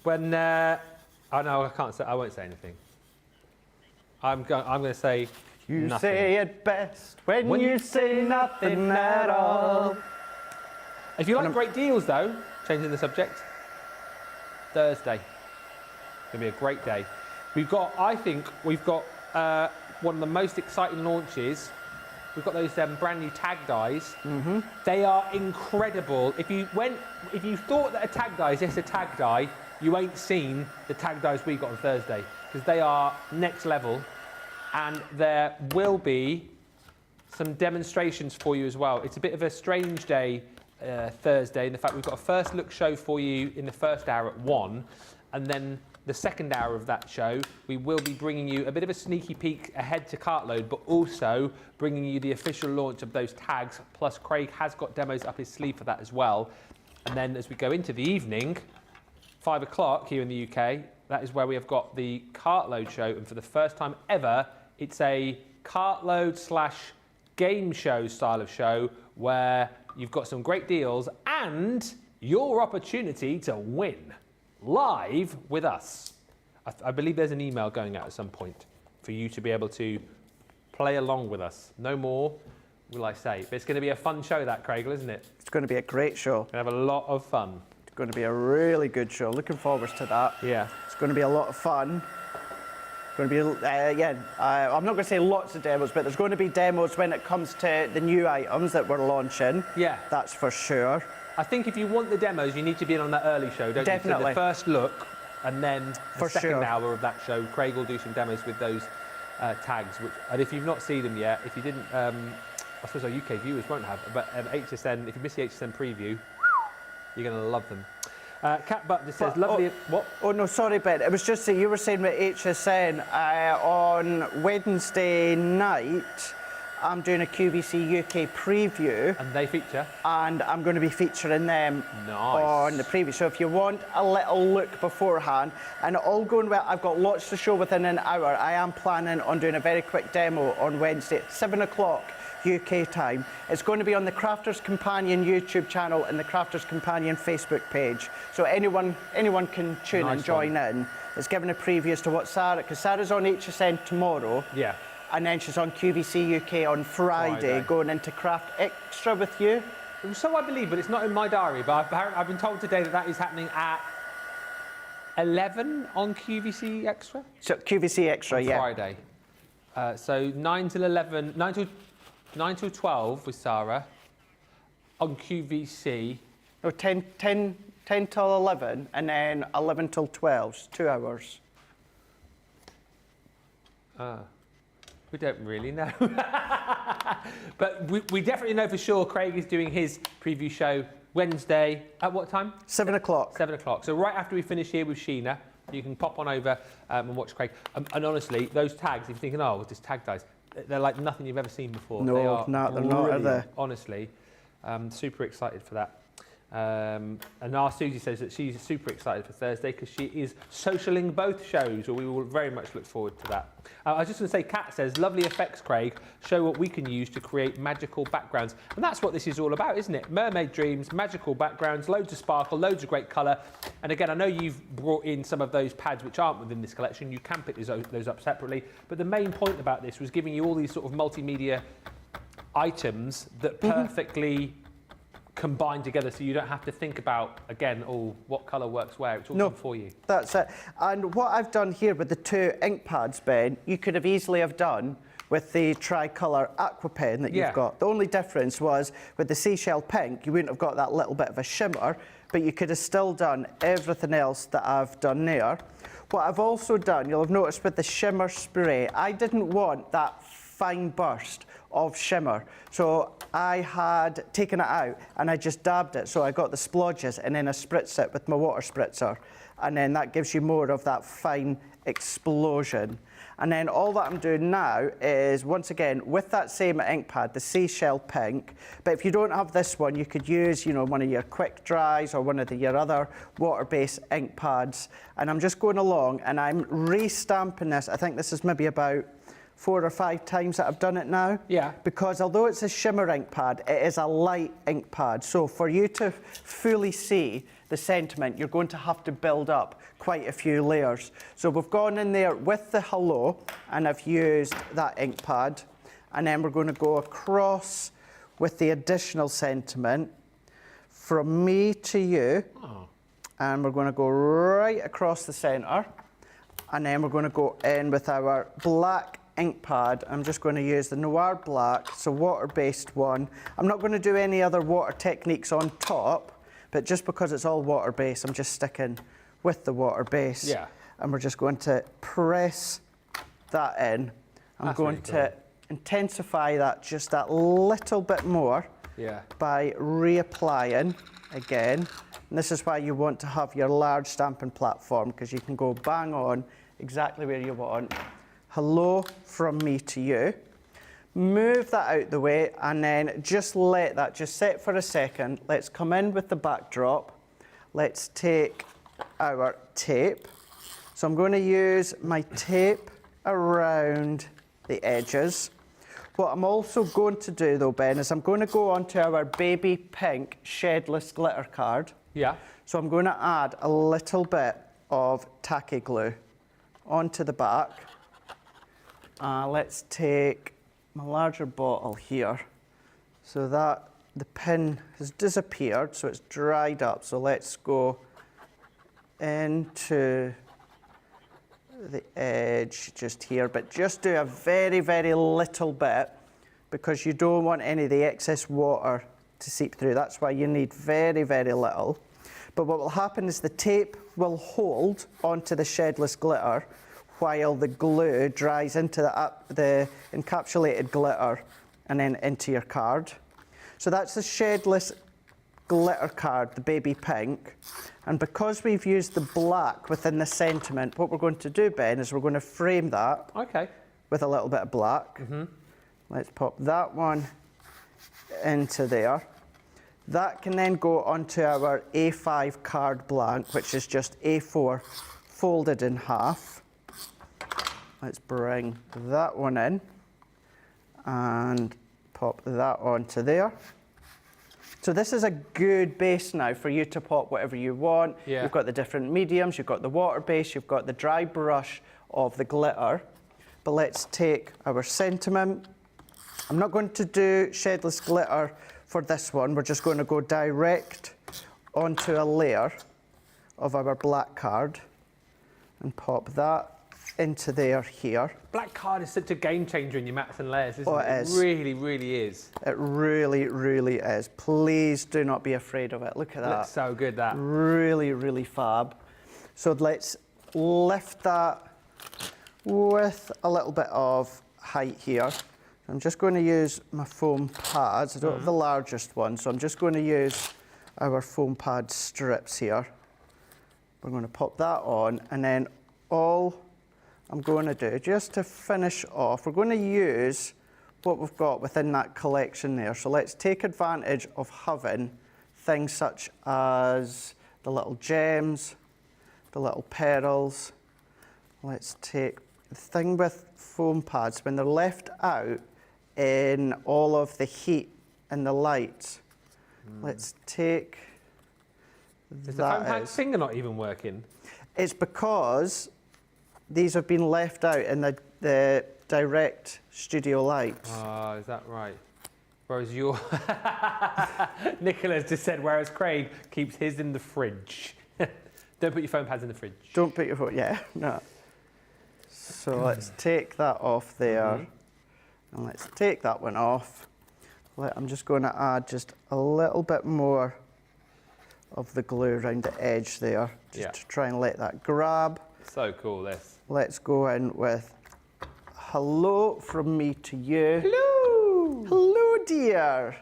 When oh no, I can't say. I won't say anything. I'm going to say You nothing. say it best when you say nothing at all. If you like great deals, though, changing the subject, Thursday. It'll be a great day. I think we've got one of the most exciting launches. We've got those brand new tag dyes. Mm-hmm. They are incredible. If you thought that a tag dye is just a tag dye, you ain't seen the tag dyes we got on Thursday, because they are next level, and there will be some demonstrations for you as well. It's a bit of a strange day, Thursday, in the fact we've got a first look show for you in the first hour at 1, and then the second hour of that show, we will be bringing you a bit of a sneaky peek ahead to Cartload, but also bringing you the official launch of those tags, plus Craig has got demos up his sleeve for that as well. And then as we go into the evening, 5 o'clock here in the UK, that is where we have got the Cartload show, and for the first time ever, it's a Cartload / game show style of show where you've got some great deals and your opportunity to win live with us. I believe there's an email going out at some point for you to be able to play along with us. No more will I say, but it's going to be a fun show, that, Craig, isn't it? It's going to be a great show. We're going to have a lot of fun. It's going to be a really good show. Looking forward to that. Yeah. It's going to be a lot of fun. Going to be, again, I'm not going to say lots of demos, but there's going to be demos when it comes to the new items that we're launching. Yeah. That's for sure. I think if you want the demos, you need to be in on that early show, don't Definitely. you? So the first look, and then the For second sure. hour of that show, Craig will do some demos with those tags. And if you've not seen them yet, if you didn't, I suppose our UK viewers won't have, but HSN, if you miss the HSN preview, you're going to love them. Cat Butt just says, lovely. What? Oh, no, sorry, Ben. It was just that you were saying with HSN on Wednesday night, I'm doing a QVC UK preview. And they feature? And I'm going to be featuring them on the preview. So if you want a little look beforehand, and all going well, I've got lots to show within an hour. I am planning on doing a very quick demo on Wednesday at 7 o'clock UK time. It's going to be on the Crafters Companion YouTube channel and the Crafters Companion Facebook page. So anyone can tune and join in. It's giving a preview as to what Sarah, because Sarah's on HSN tomorrow. Yeah. And then she's on QVC UK on Friday, going into Craft Extra with you. So I believe, but it's not in my diary. But I've been told today that is happening at 11 on QVC Extra. So QVC Extra, on Friday. So 9 till 11, 9 till 12 with Sarah on QVC. No, 10 till 11, and then 11 till 12. It's 2 hours. We don't really know. But we definitely know for sure Craig is doing his preview show Wednesday. At what time? 7 o'clock. 7 o'clock. So right after we finish here with Sheena, you can pop on over and watch Craig. And honestly, those tags, if you're thinking, oh, just tag dies, they're like nothing you've ever seen before. No, they are they're not, are they? Honestly, super excited for that. And our Susie says that she's super excited for Thursday because she is socialing both shows, or we will very much look forward to that. I was just going to say, Kat says, lovely effects, Craig. Show what we can use to create magical backgrounds. And that's what this is all about, isn't it? Mermaid Dreams, magical backgrounds, loads of sparkle, loads of great colour. And again, I know you've brought in some of those pads which aren't within this collection. You can pick those up separately. But the main point about this was giving you all these sort of multimedia items that perfectly combine together, so you don't have to think about, again, what colour works where. It's all done for you. That's it. And what I've done here with the 2 ink pads, Ben, you could have easily have done with the tricolour aqua pen that you've got. The only difference was with the seashell pink, you wouldn't have got that little bit of a shimmer, but you could have still done everything else that I've done there. What I've also done, you'll have noticed with the shimmer spray, I didn't want that fine burst of shimmer. So I had taken it out and I just dabbed it. So I got the splodges and then I spritz it with my water spritzer. And then that gives you more of that fine explosion. And then all that I'm doing now is, once again, with that same ink pad, the seashell pink. But if you don't have this one, you could use, one of your quick dries or one of your other water-based ink pads. And I'm just going along and I'm re-stamping this. I think this is maybe about 4 or 5 times that I've done it now. Yeah. Because although it's a shimmer ink pad, it is a light ink pad. So for you to fully see the sentiment, you're going to have to build up quite a few layers. So we've gone in there with the hello, and I've used that ink pad. And then we're going to go across with the additional sentiment from me to you. Oh. And we're going to go right across the centre. And then we're going to go in with our black ink pad. I'm just going to use the Noir Black, it's a water-based one. I'm not going to do any other water techniques on top, but just because it's all water-based, I'm just sticking with the water base. Yeah. And we're just going to press that in. I'm going to intensify that just that little bit more by reapplying again. And this is why you want to have your large stamping platform, because you can go bang on exactly where you want. Hello from me to you. Move that out the way and then just let that just sit for a second. Let's come in with the backdrop. Let's take our tape. So I'm going to use my tape around the edges. What I'm also going to do though, Ben, is I'm going to go onto our baby pink shedless glitter card. Yeah. So I'm going to add a little bit of tacky glue onto the back. Let's take my larger bottle here so that the pin has disappeared, so it's dried up. So let's go into the edge just here, but just do a very, very little bit because you don't want any of the excess water to seep through. That's why you need very, very little. But what will happen is the tape will hold onto the shedless glitter while the glue dries into the encapsulated glitter and then into your card. So that's the shedless glitter card, the baby pink. And because we've used the black within the sentiment, what we're going to do, Ben, is we're going to frame that with a little bit of black. Let's pop that one into there. That can then go onto our A5 card blank, which is just A4 folded in half. Let's bring that one in and pop that onto there. So this is a good base now for you to pop whatever you want. Yeah. You've got the different mediums, you've got the water base, you've got the dry brush of the glitter. But let's take our sentiment. I'm not going to do shedless glitter for this one. We're just going to go direct onto a layer of our black card and pop that into there here. Black card is such a game changer in your mats and layers, isn't Oh, it? it is. It really, really is. It really, really is. Please do not be afraid of it. Look at that. Looks so good, that. Really, really fab. So let's lift that with a little bit of height here. I'm just going to use my foam pads. I don't have the largest one, so I'm just going to use our foam pad strips here. We're going to pop that on, and then all I'm going to do, just to finish off, we're going to use what we've got within that collection there. So let's take advantage of having things such as the little gems, the little pearls. Let's take the thing with foam pads, when they're left out in all of the heat and the light. Let's take Is the foam pad finger not even working? It's because these have been left out in the direct studio light. Oh, is that right? Whereas your... Nicola's just said, whereas Craig keeps his in the fridge. Don't put your foam pads in the fridge. Don't put your foot, yeah, no. So let's take that off there. And let's take that one off. I'm just going to add just a little bit more of the glue around the edge there, just to try and let that grab. So cool, this. Let's go in with hello from me to you. Hello! Hello, dear.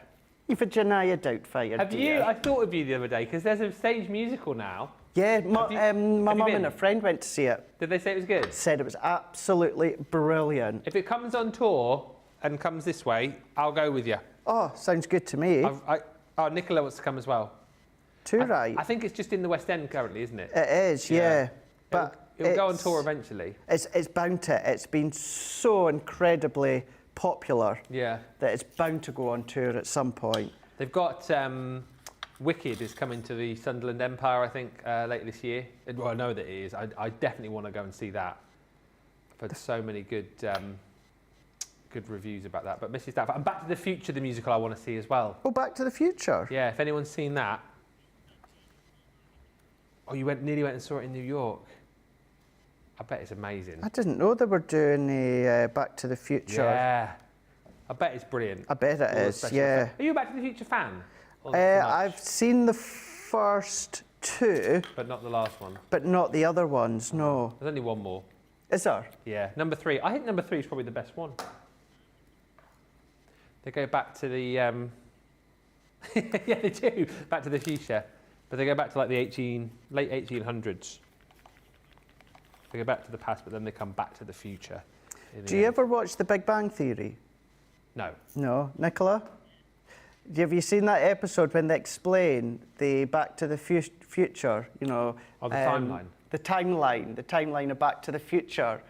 You've a Janaya Doubtfire, Have dear. you? I thought of you the other day, because there's a stage musical now. Yeah, Have my you mum been? and a friend went to see it. Did they say it was good? Said it was absolutely brilliant. If it comes on tour and comes this way, I'll go with you. Oh, sounds good to me. Nicola wants to come as well. Too right. I think it's just in the West End currently, isn't it? It is, yeah. But It'll go on tour eventually. It's bound to. It's been so incredibly popular Yeah. that it's bound to go on tour at some point. They've got Wicked is coming to the Sunderland Empire, I think, later this year. Well, I know that it is. I definitely want to go and see that. I've had so many good reviews about that. But Mrs. Stafford, and Back to the Future, the musical I want to see as well. Oh, Back to the Future. Yeah, if anyone's seen that. Oh, you nearly went and saw it in New York. I bet it's amazing. I didn't know they were doing the Back to the Future. Yeah. I bet it's brilliant. I bet it All the is, special yeah. effects. Are you a Back to the Future fan? Or not so much? I've seen the first two, But not the last one. but not the other ones, no. There's only one more. Is there? Yeah, number 3. I think number 3 is probably the best one. They go back to the... yeah, they do. Back to the Future. But they go back to like the late 1800s. They go back to the past, but then they come back to the future. Do you ever watch The Big Bang Theory? No. No. Nicola? Have you seen that episode when they explain the Back to the Future, you know? Oh, the timeline. The timeline of Back to the Future.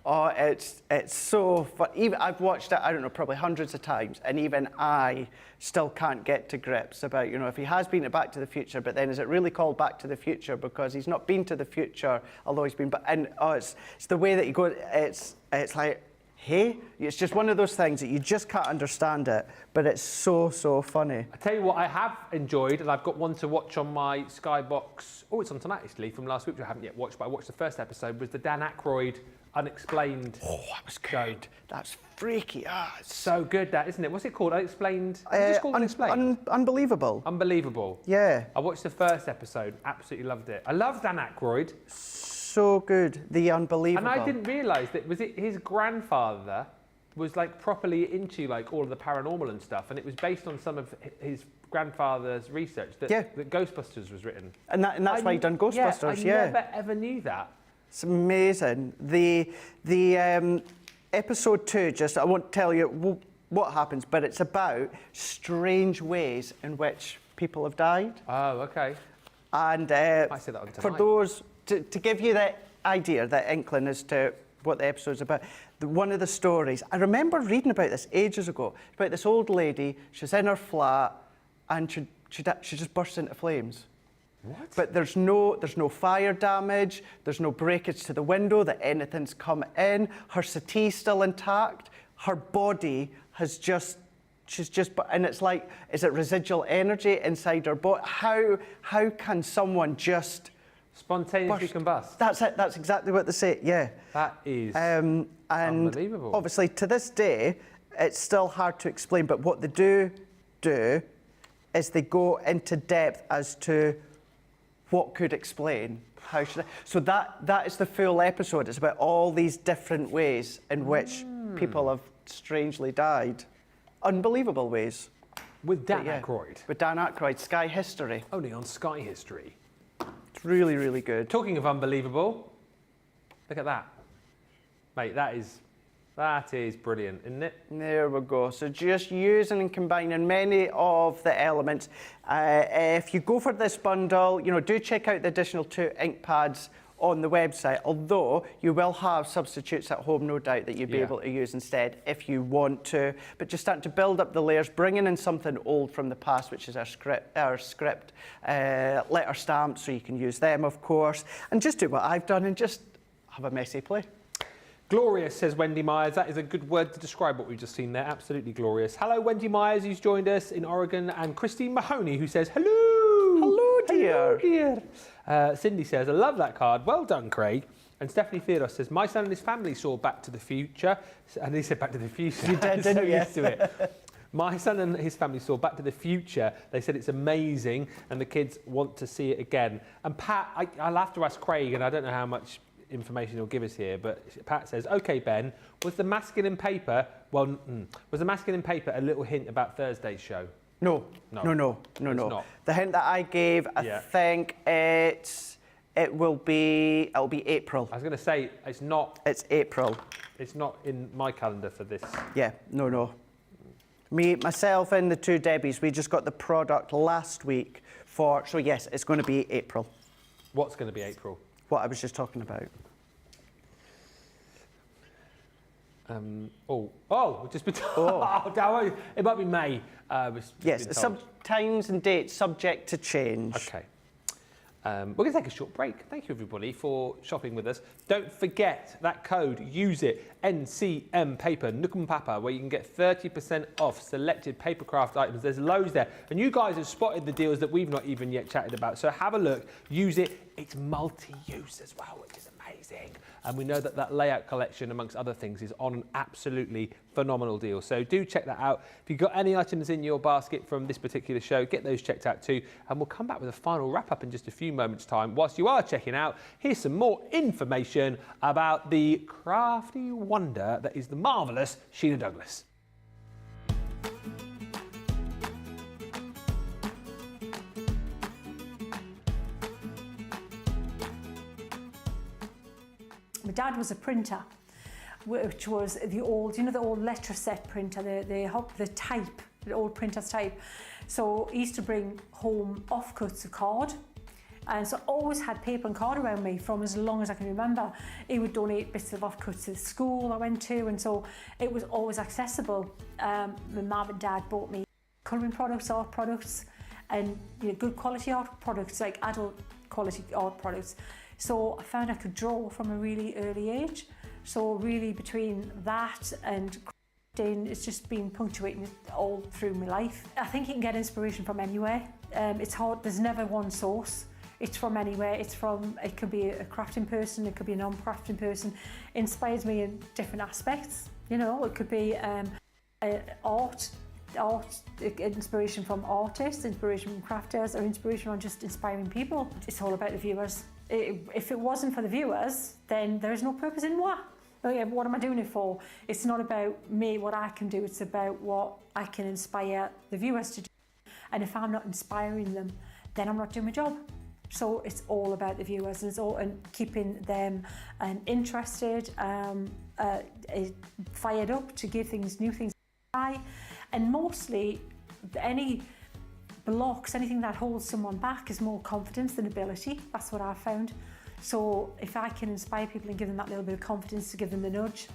Oh, it's so fun. Even I've watched it, I don't know, probably hundreds of times, and even I still can't get to grips about, you know, if he has been to Back to the Future, but then is it really called Back to the Future because he's not been to the future, although he's been. And it's the way that he goes. It's like, hey, it's just one of those things that you just can't understand it, but it's so funny. I tell you what I have enjoyed, and I've got one to watch on my Skybox. Oh, it's on tonight actually, from last week, which I haven't yet watched, but I watched the first episode, was the Dan Aykroyd Unexplained. Oh, that was good. Show. That's freaky. So good, that, isn't it? What's it called? Unexplained? Is it just called Unexplained? Unbelievable. Unbelievable. Yeah. I watched the first episode, absolutely loved it. I love Dan Aykroyd. So good. The Unbelievable. And I didn't realise that, was it his grandfather was like properly into like all of the paranormal and stuff, and it was based on some of his grandfather's research that, that Ghostbusters was written. And that's why he done Ghostbusters, I never ever knew that. It's amazing. The episode 2, just I won't tell you what happens, but it's about strange ways in which people have died. Oh, okay. And Might say that on for tonight. those, to give you the idea, the inkling as to what the episode's about, one of the stories, I remember reading about this ages ago, about this old lady, she's in her flat, and she just bursts into flames. What? But there's no fire damage, there's no breakage to the window that anything's come in, her settee's still intact, her body has just, and it's like, is it residual energy inside her body? How can someone just Spontaneously combust. That's it, that's exactly what they say, yeah. That is And unbelievable. obviously to this day, it's still hard to explain, but what they do is they go into depth as to what could explain how should I. So that is the full episode. It's about all these different ways in which people have strangely died. Unbelievable ways. With Dan Yeah. Aykroyd. With Dan Aykroyd, Sky History. Only on Sky History. It's really, really good. Talking of unbelievable, look at that. Mate, that is brilliant, isn't it? There we go. So just using and combining many of the elements. If you go for this bundle, do check out the additional 2 ink pads on the website, although you will have substitutes at home, no doubt, that you'll be able to use instead if you want to. But just starting to build up the layers, bringing in something old from the past, which is our script letter stamps, so you can use them, of course, and just do what I've done and just have a messy play. Glorious, says Wendy Myers. That is a good word to describe what we've just seen there. Absolutely glorious. Hello, Wendy Myers, who's joined us in Oregon, and Christine Mahoney, who says, hello. Hello, dear. Hello, dear. Cindy says, I love that card. Well done, Craig. And Stephanie Theodos says, my son and his family saw Back to the Future. And he said Back to the Future. You did, so didn't you? used to it. My son and his family saw Back to the Future. They said it's amazing and the kids want to see it again. And Pat, I'll have to ask Craig, and I don't know how much information he'll give us here, but Pat says, okay, Ben, was the masculine paper a little hint about Thursday's show? No. not. The hint that I gave, I think it'll be April. I was going to say, it's not April. It's not in my calendar for this. Yeah, no. Myself and the 2 Debbies, we just got the product last week so yes, it's going to be April. What's going to be April? What I was just talking about. Just been told. It might be May. Yes, times and dates subject to change. Okay. We're going to take a short break. Thank you, everybody, for shopping with us. Don't forget that code. Use it. NCM Paper, Nukum Papa, where you can get 30% off selected papercraft items. There's loads there. And you guys have spotted the deals that we've not even yet chatted about. So have a look. Use it. It's multi-use as well, which is amazing. And we know that that layout collection, amongst other things, is on an absolutely phenomenal deal. So do check that out. If you've got any items in your basket from this particular show, get those checked out too. And we'll come back with a final wrap-up in just a few moments' time. Whilst you are checking out, here's some more information about the crafty wonder that is the marvellous Sheena Douglas. My dad was a printer, which was the old, the old letter-set printer, the type, the old printer's type. So he used to bring home offcuts of card. And so I always had paper and card around me from as long as I can remember. He would donate bits of offcuts to the school I went to, and so it was always accessible. My mum and dad bought me colouring products, art products, and good quality art products, like adult quality art products. So I found I could draw from a really early age. So really between that and crafting, it's just been punctuating all through my life. I think you can get inspiration from anywhere. It's hard, there's never one source. It's from anywhere. It could be a crafting person, it could be a non-crafting person. It inspires me in different aspects. It could be art, inspiration from artists, inspiration from crafters, or inspiration on just inspiring people. It's all about the viewers. If it wasn't for the viewers, then there's no purpose in what. What am I doing it for? It's not about me, what I can do, it's about what I can inspire the viewers to do. And if I'm not inspiring them, then I'm not doing my job. So it's all about the viewers, and it's all and keeping them interested, fired up to give things, new things. And mostly any blocks, anything that holds someone back is more confidence than ability. That's what I've found. So if I can inspire people and give them that little bit of confidence to give them the nudge,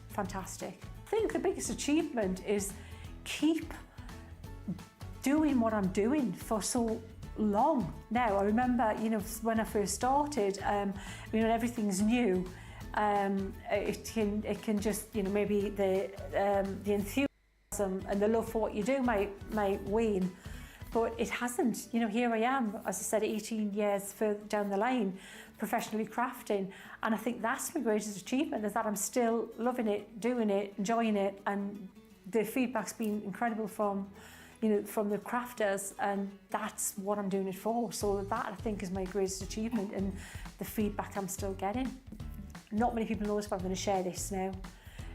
fantastic. I think the biggest achievement is keep doing what I'm doing for so long now. I remember, you know, when I first started, you know, everything's new. It can just, you know, maybe the enthusiasm and the love for what you do might wane, but it hasn't. You know, here I am, as I said, 18 years further down the line, professionally crafting, and I think that's my greatest achievement, is that I'm still loving it, doing it, enjoying it, and the feedback's been incredible from, you know, from the crafters, and that's what I'm doing it for. So that, I think, is my greatest achievement, and the feedback I'm still getting. Not many people know this, but I'm going to share this now.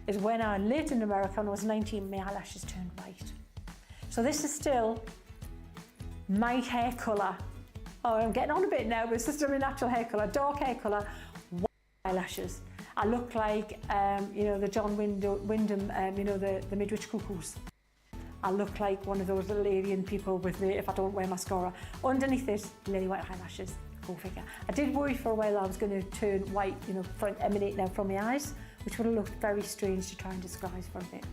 Is when I lived in America and I was 19, my eyelashes turned white. So this is still my hair colour. Oh, I'm getting on a bit now, but it's just my natural hair colour, dark hair colour, white eyelashes. I look like, you know, the John Wyndham, you know, the Midwich Cuckoos. I look like one of those little alien people with me if I don't wear mascara. Underneath it, lily white eyelashes. Go figure. I did worry for a while I was going to turn white, you know, emanate now from my eyes, which would have looked very strange to try and disguise for a bit.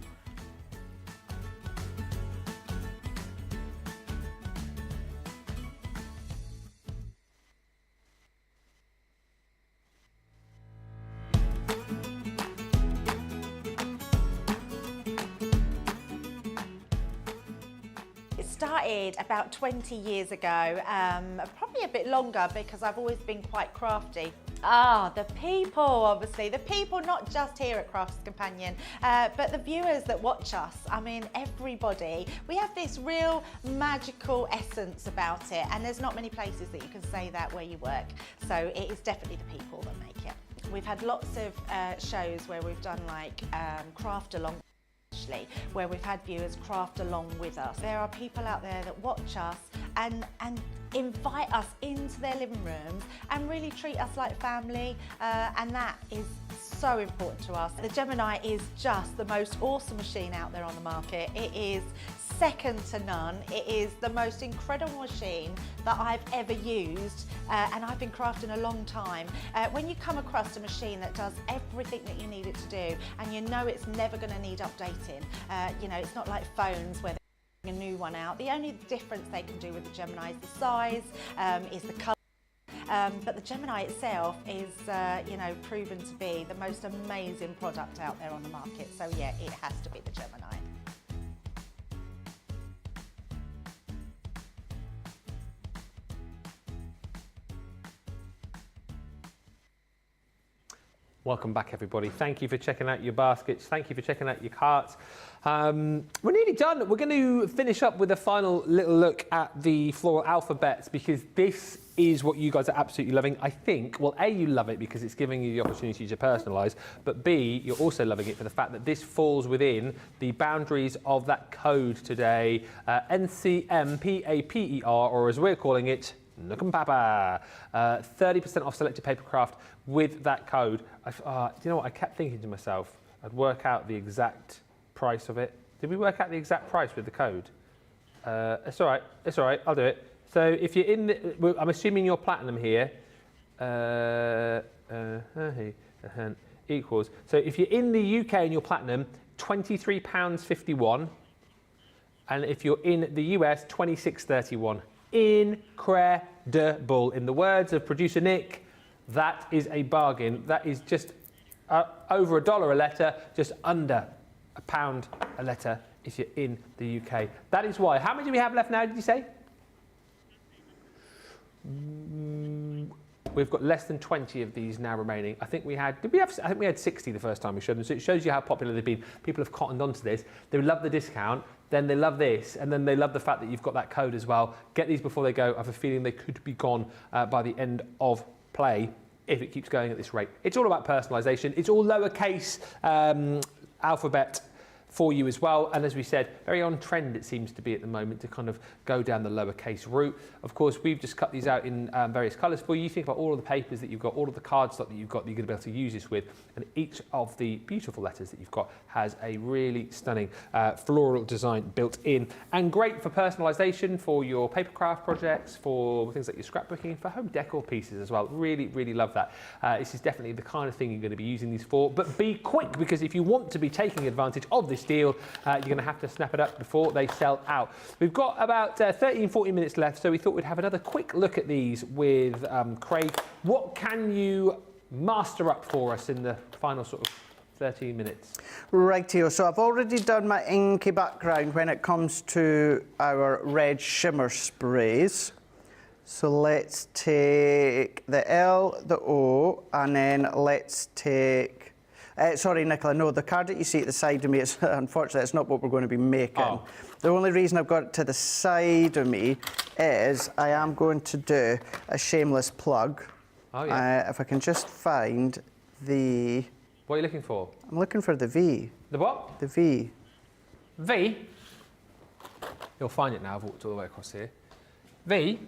Started about 20 years ago, probably a bit longer because I've always been quite crafty. The people, obviously, the people not just here at Crafts Companion, but the viewers that watch us. I mean, everybody. We have this real magical essence about it, and there's not many places that you can say that where you work. So it is definitely the people that make it. We've had lots of shows where we've done like craft along, where we've had viewers craft along with us. There are people out there that watch us and invite us into their living rooms and really treat us like family, and that is so important to us. The Gemini is just the most awesome machine out there on the market. It is second to none. It is the most incredible machine that I've ever used, and I've been crafting a long time. When you come across a machine that does everything that you need it to do, and you know it's never going to need updating, you know, it's not like phones where they're a new one out. The only difference they can do with the Gemini is the size, is the colour. But the Gemini itself is, you know, proven to be the most amazing product out there on the market. So yeah, it has to be the Gemini. Welcome back, everybody. Thank you for checking out your baskets. Thank you for checking out your carts. We're nearly done. We're going to finish up with a final little look at the Floral Alphabets, because this is what you guys are absolutely loving. I think, well, A, you love it because it's giving you the opportunity to personalise, but B, you're also loving it for the fact that this falls within the boundaries of that code today, NCMPAPER, or as we're calling it, Nook and Papa. 30% off selected papercraft with that code. Do you know what? I kept thinking to myself, I'd work out the exact price of it. Did we work out the exact price with the code? It's all right. It's all right. I'll do it. So if you're in, I'm assuming you're platinum here. Equals. So if you're in the UK and you're platinum, £23.51, and if you're in the US, £26.31. Incredible. In the words of producer Nick, that is a bargain. That is just over $1 a letter, just under £1 a letter if you're in the UK. That is why. How many do we have left now, did you say? We've got less than 20 of these now remaining. I think we had, I think we had 60 the first time we showed them. So it shows you how popular they've been. People have cottoned onto this. They love the discount. Then they love this, and then they love the fact that you've got that code as well. Get these before they go. I have a feeling they could be gone by the end of play if it keeps going at this rate. It's all about personalisation. It's all lowercase alphabet for you as well. And as we said, very on trend it seems to be at the moment to kind of go down the lowercase route. Of course, we've just cut these out in various colours for you. You think about all of the papers that you've got, all of the cardstock that you've got that you're going to be able to use this with, and each of the beautiful letters that you've got has a really stunning floral design built in, and great for personalisation for your paper craft projects, for things like your scrapbooking, for home decor pieces as well. Really, really love that. This is definitely the kind of thing you're going to be using these for, but be quick, because if you want to be taking advantage of this deal, you're going to have to snap it up before they sell out. We've got about 30-40 minutes left, so we thought we'd have another quick look at these with Craig. What can you master up for us in the final sort of 13 minutes? Rightio, so I've already done my inky background when it comes to our red shimmer sprays. So let's take the L, the O, and then let's take... sorry, Nicola, no, the card that you see at the side of me, unfortunately, it's not what we're going to be making. Oh. The only reason I've got it to the side of me is I am going to do a shameless plug. Oh, yeah. If I can just find the... What are you looking for? I'm looking for the V. The what? The V. V? You'll find it now, I've walked all the way across here. V?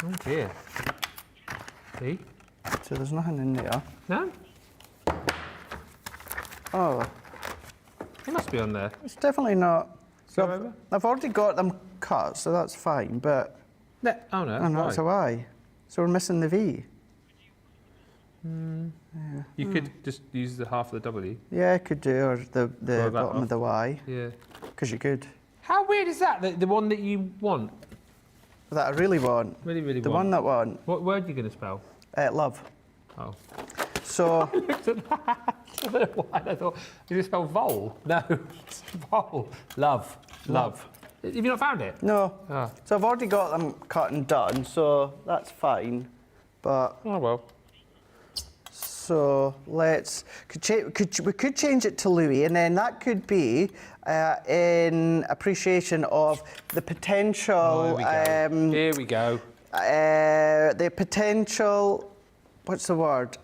Oh dear. V? So there's nothing in there. No? Oh, It must be on there. it's definitely not. So Go over. I've already got them cut, so that's fine, but... No. Oh no, Oh, no, why? it's a Y. So we're missing the V. You could just use the half of the W. Yeah, I could do, or the that bottom off. of the Y, Yeah. because you could. How weird is that? The one that you want? That I really want. Really, really The want. one that want. What word are you going to spell? Love. Oh. So, I don't know why I thought, did you spell vol? No, it's vol. Love. Love. Have you not found it? no. Ah. So I've already got them cut and done, so that's fine. But, Oh well. so let's... we could change it to Louis, and then that could be in appreciation of the potential... Here we go. the potential... What's the word?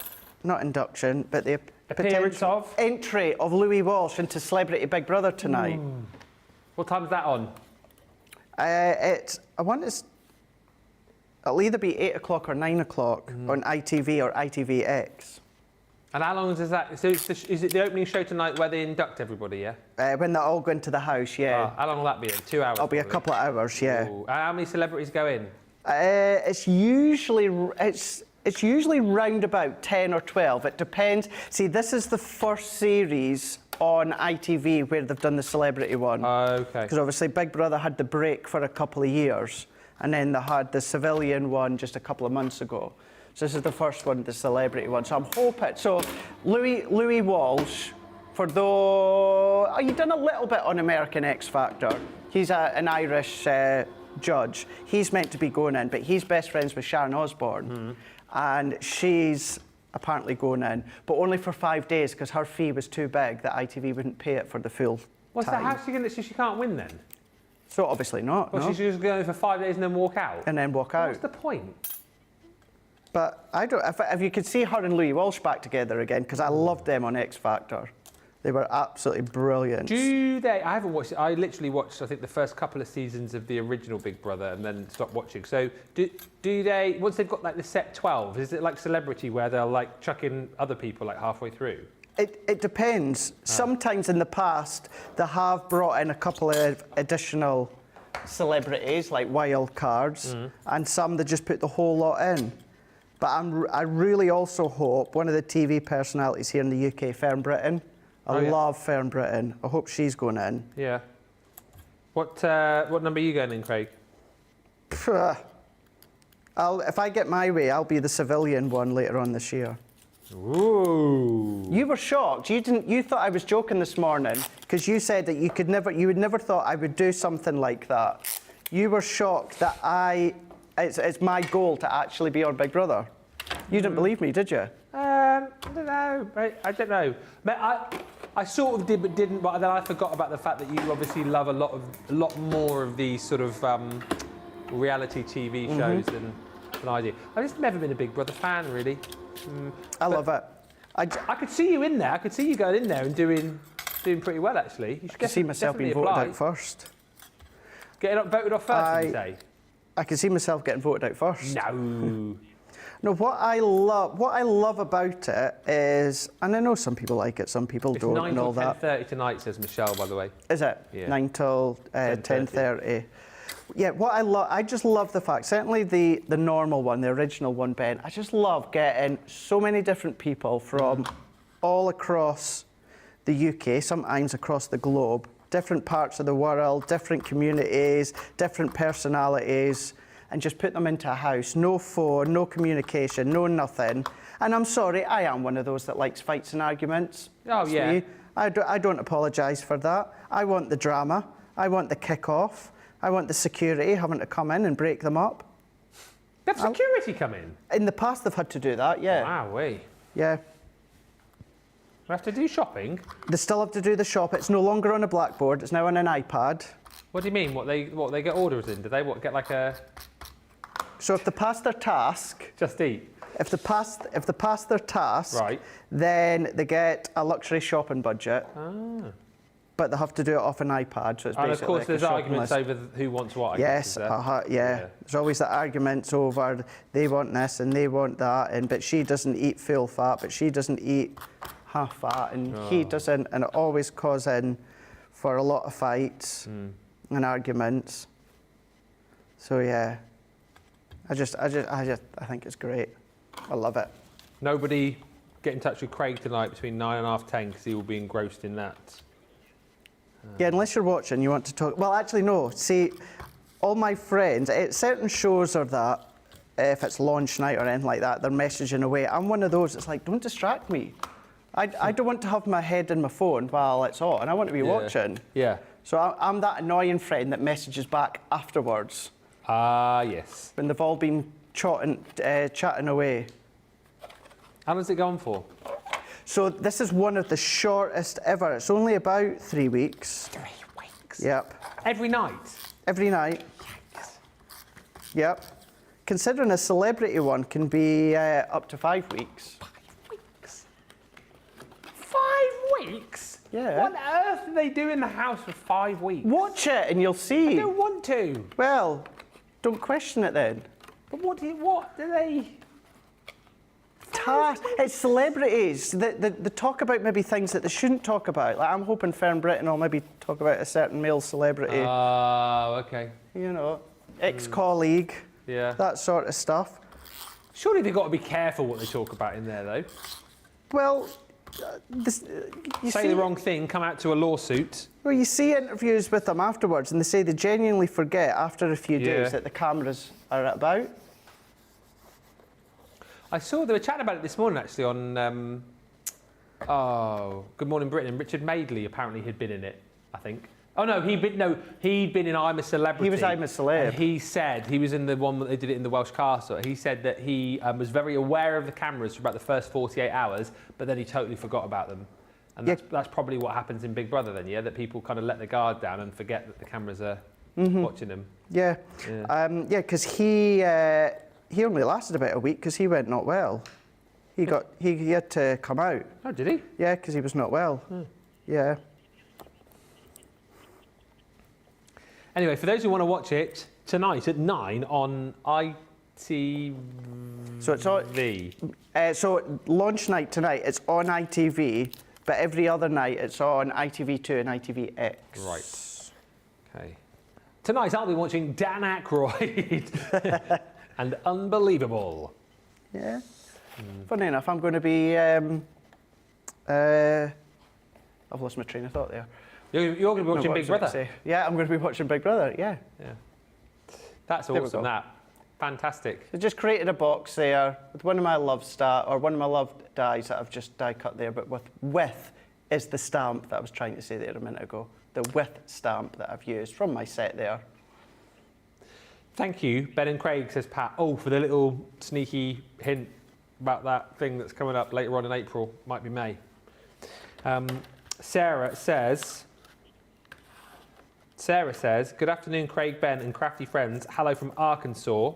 Not induction, but the Appearance potential of? entry of Louis Walsh into Celebrity Big Brother tonight. What time's that on? I want to... It'll either be 8 o'clock or 9 o'clock on ITV or ITVX. And how long is that? So is it the opening show tonight where they induct everybody, yeah? When they all go into the house, yeah. How long will that be in? 2 hours? It'll be a probably? couple of hours, yeah. Ooh. How many celebrities go in? It's usually round about 10 or 12. It depends. See, this is the first series on ITV where they've done the celebrity one. Okay. Because obviously Big Brother had the break for a couple of years, and then they had the civilian one just a couple of months ago. So this is the first one, the celebrity one. So I'm hoping. So Louis Walsh, for though you've done a little bit on American X Factor. He's an Irish judge. He's meant to be going in, but he's best friends with Sharon Osbourne, and she's apparently going in, but only for 5 days because her fee was too big that ITV wouldn't pay it for the full What's time. that? How's she going to... So she can't win then? So obviously not. Well, no. she's just going for 5 days and then walk out? And then walk out. What's the point? But I don't. If you could see her and Louis Walsh back together again, because I loved them on X Factor. They were absolutely brilliant. Do they... I haven't watched it. I literally watched, I think, the first couple of seasons of the original Big Brother and then stopped watching. So do they... Once they've got, like, the set 12, is it like Celebrity where they'll, like, chuck in other people, like, halfway through? It depends. Sometimes in the past, they have brought in a couple of additional celebrities, like wild cards, and some they just put the whole lot in. But I really also hope one of the TV personalities here in the UK, Fern Britton, I love Fern Britton. I hope she's going in. Yeah. What number are you going in, Craig? If I get my way, I'll be the civilian one later on this year. Ooh. You were shocked. You thought I was joking this morning because you said that you would never thought I would do something like that. You were shocked that it's my goal to actually be on Big Brother. You didn't believe me, did you? I don't know. I don't know. I sort of did, but didn't. But then I forgot about the fact that you obviously love a lot more of these sort of reality TV shows than an idea. I've just never been a Big Brother fan, really. I love it. I could see you in there. I could see you going in there and doing pretty well, actually. You should I can see myself being voted out first. Getting voted off first, did you say? I can see myself getting voted out first. No. No, what I love about it is, and I know some people like it, some people don't, and all that. It's 9 till 10:30 tonight, says Michelle, by the way. Is it? Yeah. 9 till 10:30. Yeah, I just love the fact, certainly the normal one, the original one, Ben, I just love getting so many different people from all across the UK, sometimes across the globe, different parts of the world, different communities, different personalities, and just put them into a house. No phone, no communication, no nothing. And I'm sorry, I am one of those that likes fights and arguments. Oh, yeah. I don't apologise for that. I want the drama. I want the kick-off. I want the security having to come in and break them up. Have security come in? In the past, they've had to do that, yeah. Wow, Yeah. We have to do shopping? They still have to do the shop. It's no longer on a blackboard. It's now on an iPad. What do you mean? What they get orders in? Do they get like a... So if they pass their task... Just eat? If they pass their task, right, then they get a luxury shopping budget. Ah. But they have to do it off an iPad, so it's basically And of course like there's a shopping arguments list. over who wants what, I yes, guess, yeah. There's always the arguments over they want this and they want that, and but she doesn't eat full fat, but she doesn't eat half fat, and he doesn't, and it always causing for a lot of fights and arguments. So yeah, I think it's great. I love it. Nobody get in touch with Craig tonight between 9 and half 10 because he will be engrossed in that. Yeah, unless you're watching, you want to talk. Well, actually, no. See, all my friends, certain shows are that, if it's launch night or anything like that, they're messaging away. I'm one of those. It's like, don't distract me. I don't want to have my head in my phone while it's on. I want to be watching. Yeah. So I'm that annoying friend that messages back afterwards. Ah, yes. When they've all been chatting away. How long's it gone for? So this is one of the shortest ever. It's only about 3 weeks. 3 weeks? Yep. Every night? Every night. Yikes. Yep. Considering a celebrity one can be up to 5 weeks. 5 weeks? 5 weeks? Yeah. What on earth do they do in the house for 5 weeks? Watch it and you'll see. I don't want to. Well, don't question it then. But what do they... It's celebrities. They talk about maybe things that they shouldn't talk about. Like I'm hoping Fern Britton will maybe talk about a certain male celebrity. Oh, okay. You know, ex-colleague. Yeah. That sort of stuff. Surely they've got to be careful what they talk about in there, though. Well, you Say the wrong thing, come out to a lawsuit. Well, you see interviews with them afterwards, and they say they genuinely forget after a few days that the cameras are about. I saw they were chatting about it this morning, actually, on Good Morning Britain. Richard Madeley apparently had been in it, I think. Oh no, he'd been in I'm a Celebrity. He was I'm a Celeb. And he said he was in the one that they did it in the Welsh Castle. He said that he was very aware of the cameras for about the first 48 hours, but then he totally forgot about them. And that's probably what happens in Big Brother then, yeah? That people kind of let the guard down and forget that the cameras are watching them. Yeah, because he only lasted about a week because he went not well. He had to come out. Oh, did he? Yeah, because he was not well. Yeah. Anyway, for those who want to watch it, tonight at 9 on ITV. So it's on. So launch night tonight, it's on ITV, but every other night it's on ITV2 and ITVX. Right. Okay. Tonight I'll be watching Dan Aykroyd and Unbelievable. Yeah. Funny enough, I'm going to be. I've lost my train of thought there. You're going to be watching Big Brother? Yeah, I'm going to be watching Big Brother, yeah. That's awesome, that. Fantastic. I just created a box there with one of my love dies that I've just die cut there, but with is the stamp that I was trying to say there a minute ago. The with stamp that I've used from my set there. Thank you, Ben and Craig, says Pat. Oh, for the little sneaky hint about that thing that's coming up later on in April. Might be May. Sarah says, good afternoon, Craig, Ben and crafty friends. Hello from Arkansas.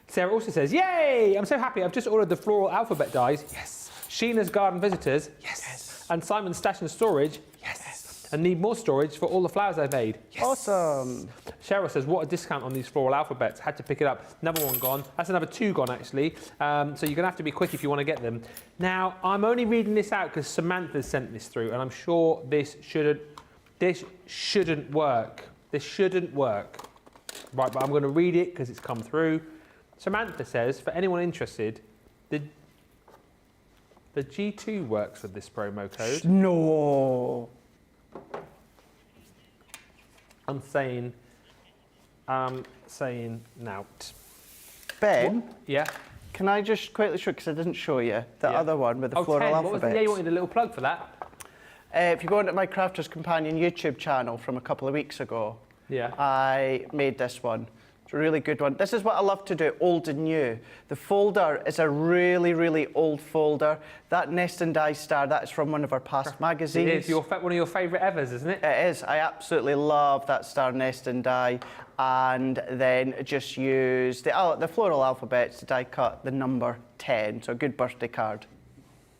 Sarah also says, yay! I'm so happy. I've just ordered the Floral Alphabet dies. Yes. Sheena's Garden Visitors. Yes. And Simon's Stash and Storage. Yes. And need more storage for all the flowers I've made. Yes. Awesome. Cheryl says, what a discount on these Floral Alphabets. Had to pick it up. Another one gone. That's another 2 gone, actually. So you're going to have to be quick if you want to get them. Now, I'm only reading this out because Samantha sent this through, and I'm sure this shouldn't work. This shouldn't work. Right, but I'm going to read it because it's come through. Samantha says, for anyone interested, the G2 works with this promo code. No. I'm saying nout. Ben, Yeah. can I just quickly show, because I didn't show you, the other one with the floral 10. alphabet. Yeah, you wanted a little plug for that. If you go into my Crafter's Companion YouTube channel from a couple of weeks ago, Yeah. I made this one. It's a really good one. This is what I love to do, old and new. The folder is a really, really old folder. That Nest and Die star, that is from one of our past magazines. It is one of your favourite evers, isn't it? It is. I absolutely love that star, Nest and Die. And then just use the floral alphabets to die cut the number 10. So a good birthday card.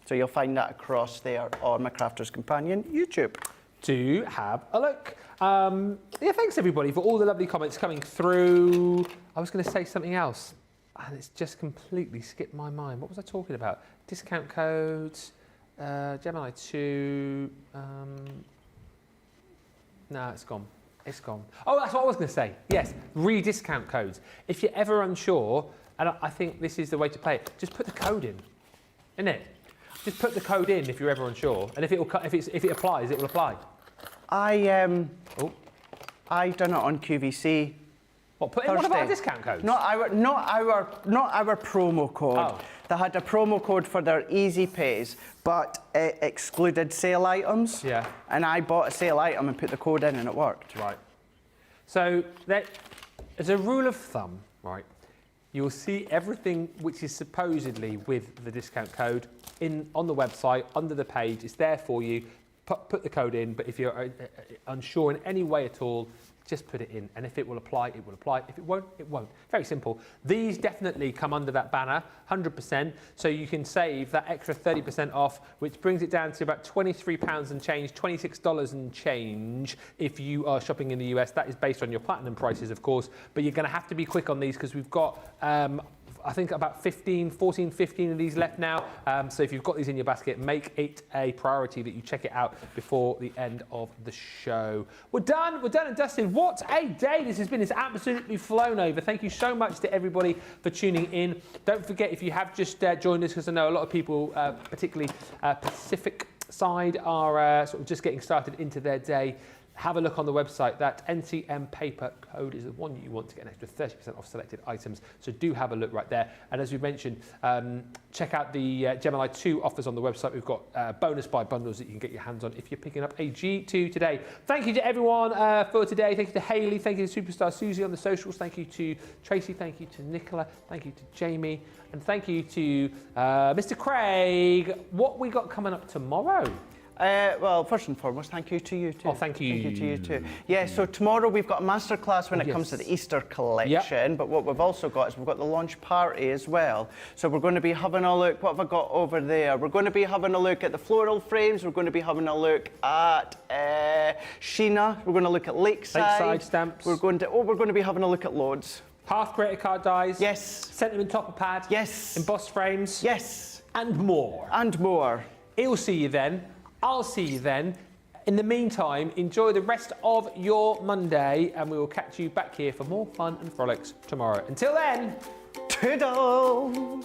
So you'll find that across there on my Crafter's Companion YouTube. Do have a look. Yeah, thanks everybody for all the lovely comments coming through. I was going to say something else, and it's just completely skipped my mind. What was I talking about? Discount codes, Gemini 2. No, it's gone. It's gone. Oh, that's what I was going to say. Yes, re-discount codes. If you're ever unsure, and I think this is the way to play it, just put the code in, innit? Just put the code in if you're ever unsure, and if it applies, it will apply. I've done it on QVC. What? Put in one of our discount codes? Not our promo code. Oh. They had a promo code for their Easy Pays, but it excluded sale items. Yeah. And I bought a sale item and put the code in, and it worked. Right. So as a rule of thumb, right, you'll see everything which is supposedly with the discount code on the website, under the page. It's there for you. Put the code in, but if you're unsure in any way at all, just put it in. And if it will apply, it will apply. If it won't, it won't. Very simple. These definitely come under that banner, 100%. So you can save that extra 30% off, which brings it down to about £23 and change, $26 and change if you are shopping in the US. That is based on your platinum prices, of course. But you're going to have to be quick on these because we've got I think about 15 of these left now. So if you've got these in your basket, make it a priority that you check it out before the end of the show. We're done and dusted. What a day this has been. It's absolutely flown over. Thank you so much to everybody for tuning in. Don't forget, if you have just joined us, because I know a lot of people, particularly Pacific side, are sort of just getting started into their day. Have a look on the website. That NCM paper code is the one you want to get an extra 30% off selected items. So do have a look right there. And as we mentioned, check out the Gemini 2 offers on the website. We've got bonus buy bundles that you can get your hands on if you're picking up a G2 today. Thank you to everyone for today. Thank you to Hayley. Thank you to Superstar Susie on the socials. Thank you to Tracy. Thank you to Nicola. Thank you to Jamie. And thank you to Mr. Craig. What we got coming up tomorrow? Well, first and foremost, thank you to you too. Oh, thank you. Thank you to you too. Yeah, so tomorrow we've got a masterclass when it comes to the Easter collection, but what we've also got is we've got the launch party as well. So we're going to be having a look, what have I got over there? We're going to be having a look at the floral frames, we're going to be having a look at Sheena, we're going to look at Lakeside stamps. We're going to be having a look at loads. Half creator card dies. Yes. Sentiment topper pad. Yes. Embossed frames. Yes. And more. And more. He'll see you then. I'll see you then. In the meantime, enjoy the rest of your Monday, and we will catch you back here for more fun and frolics tomorrow. Until then, toodle!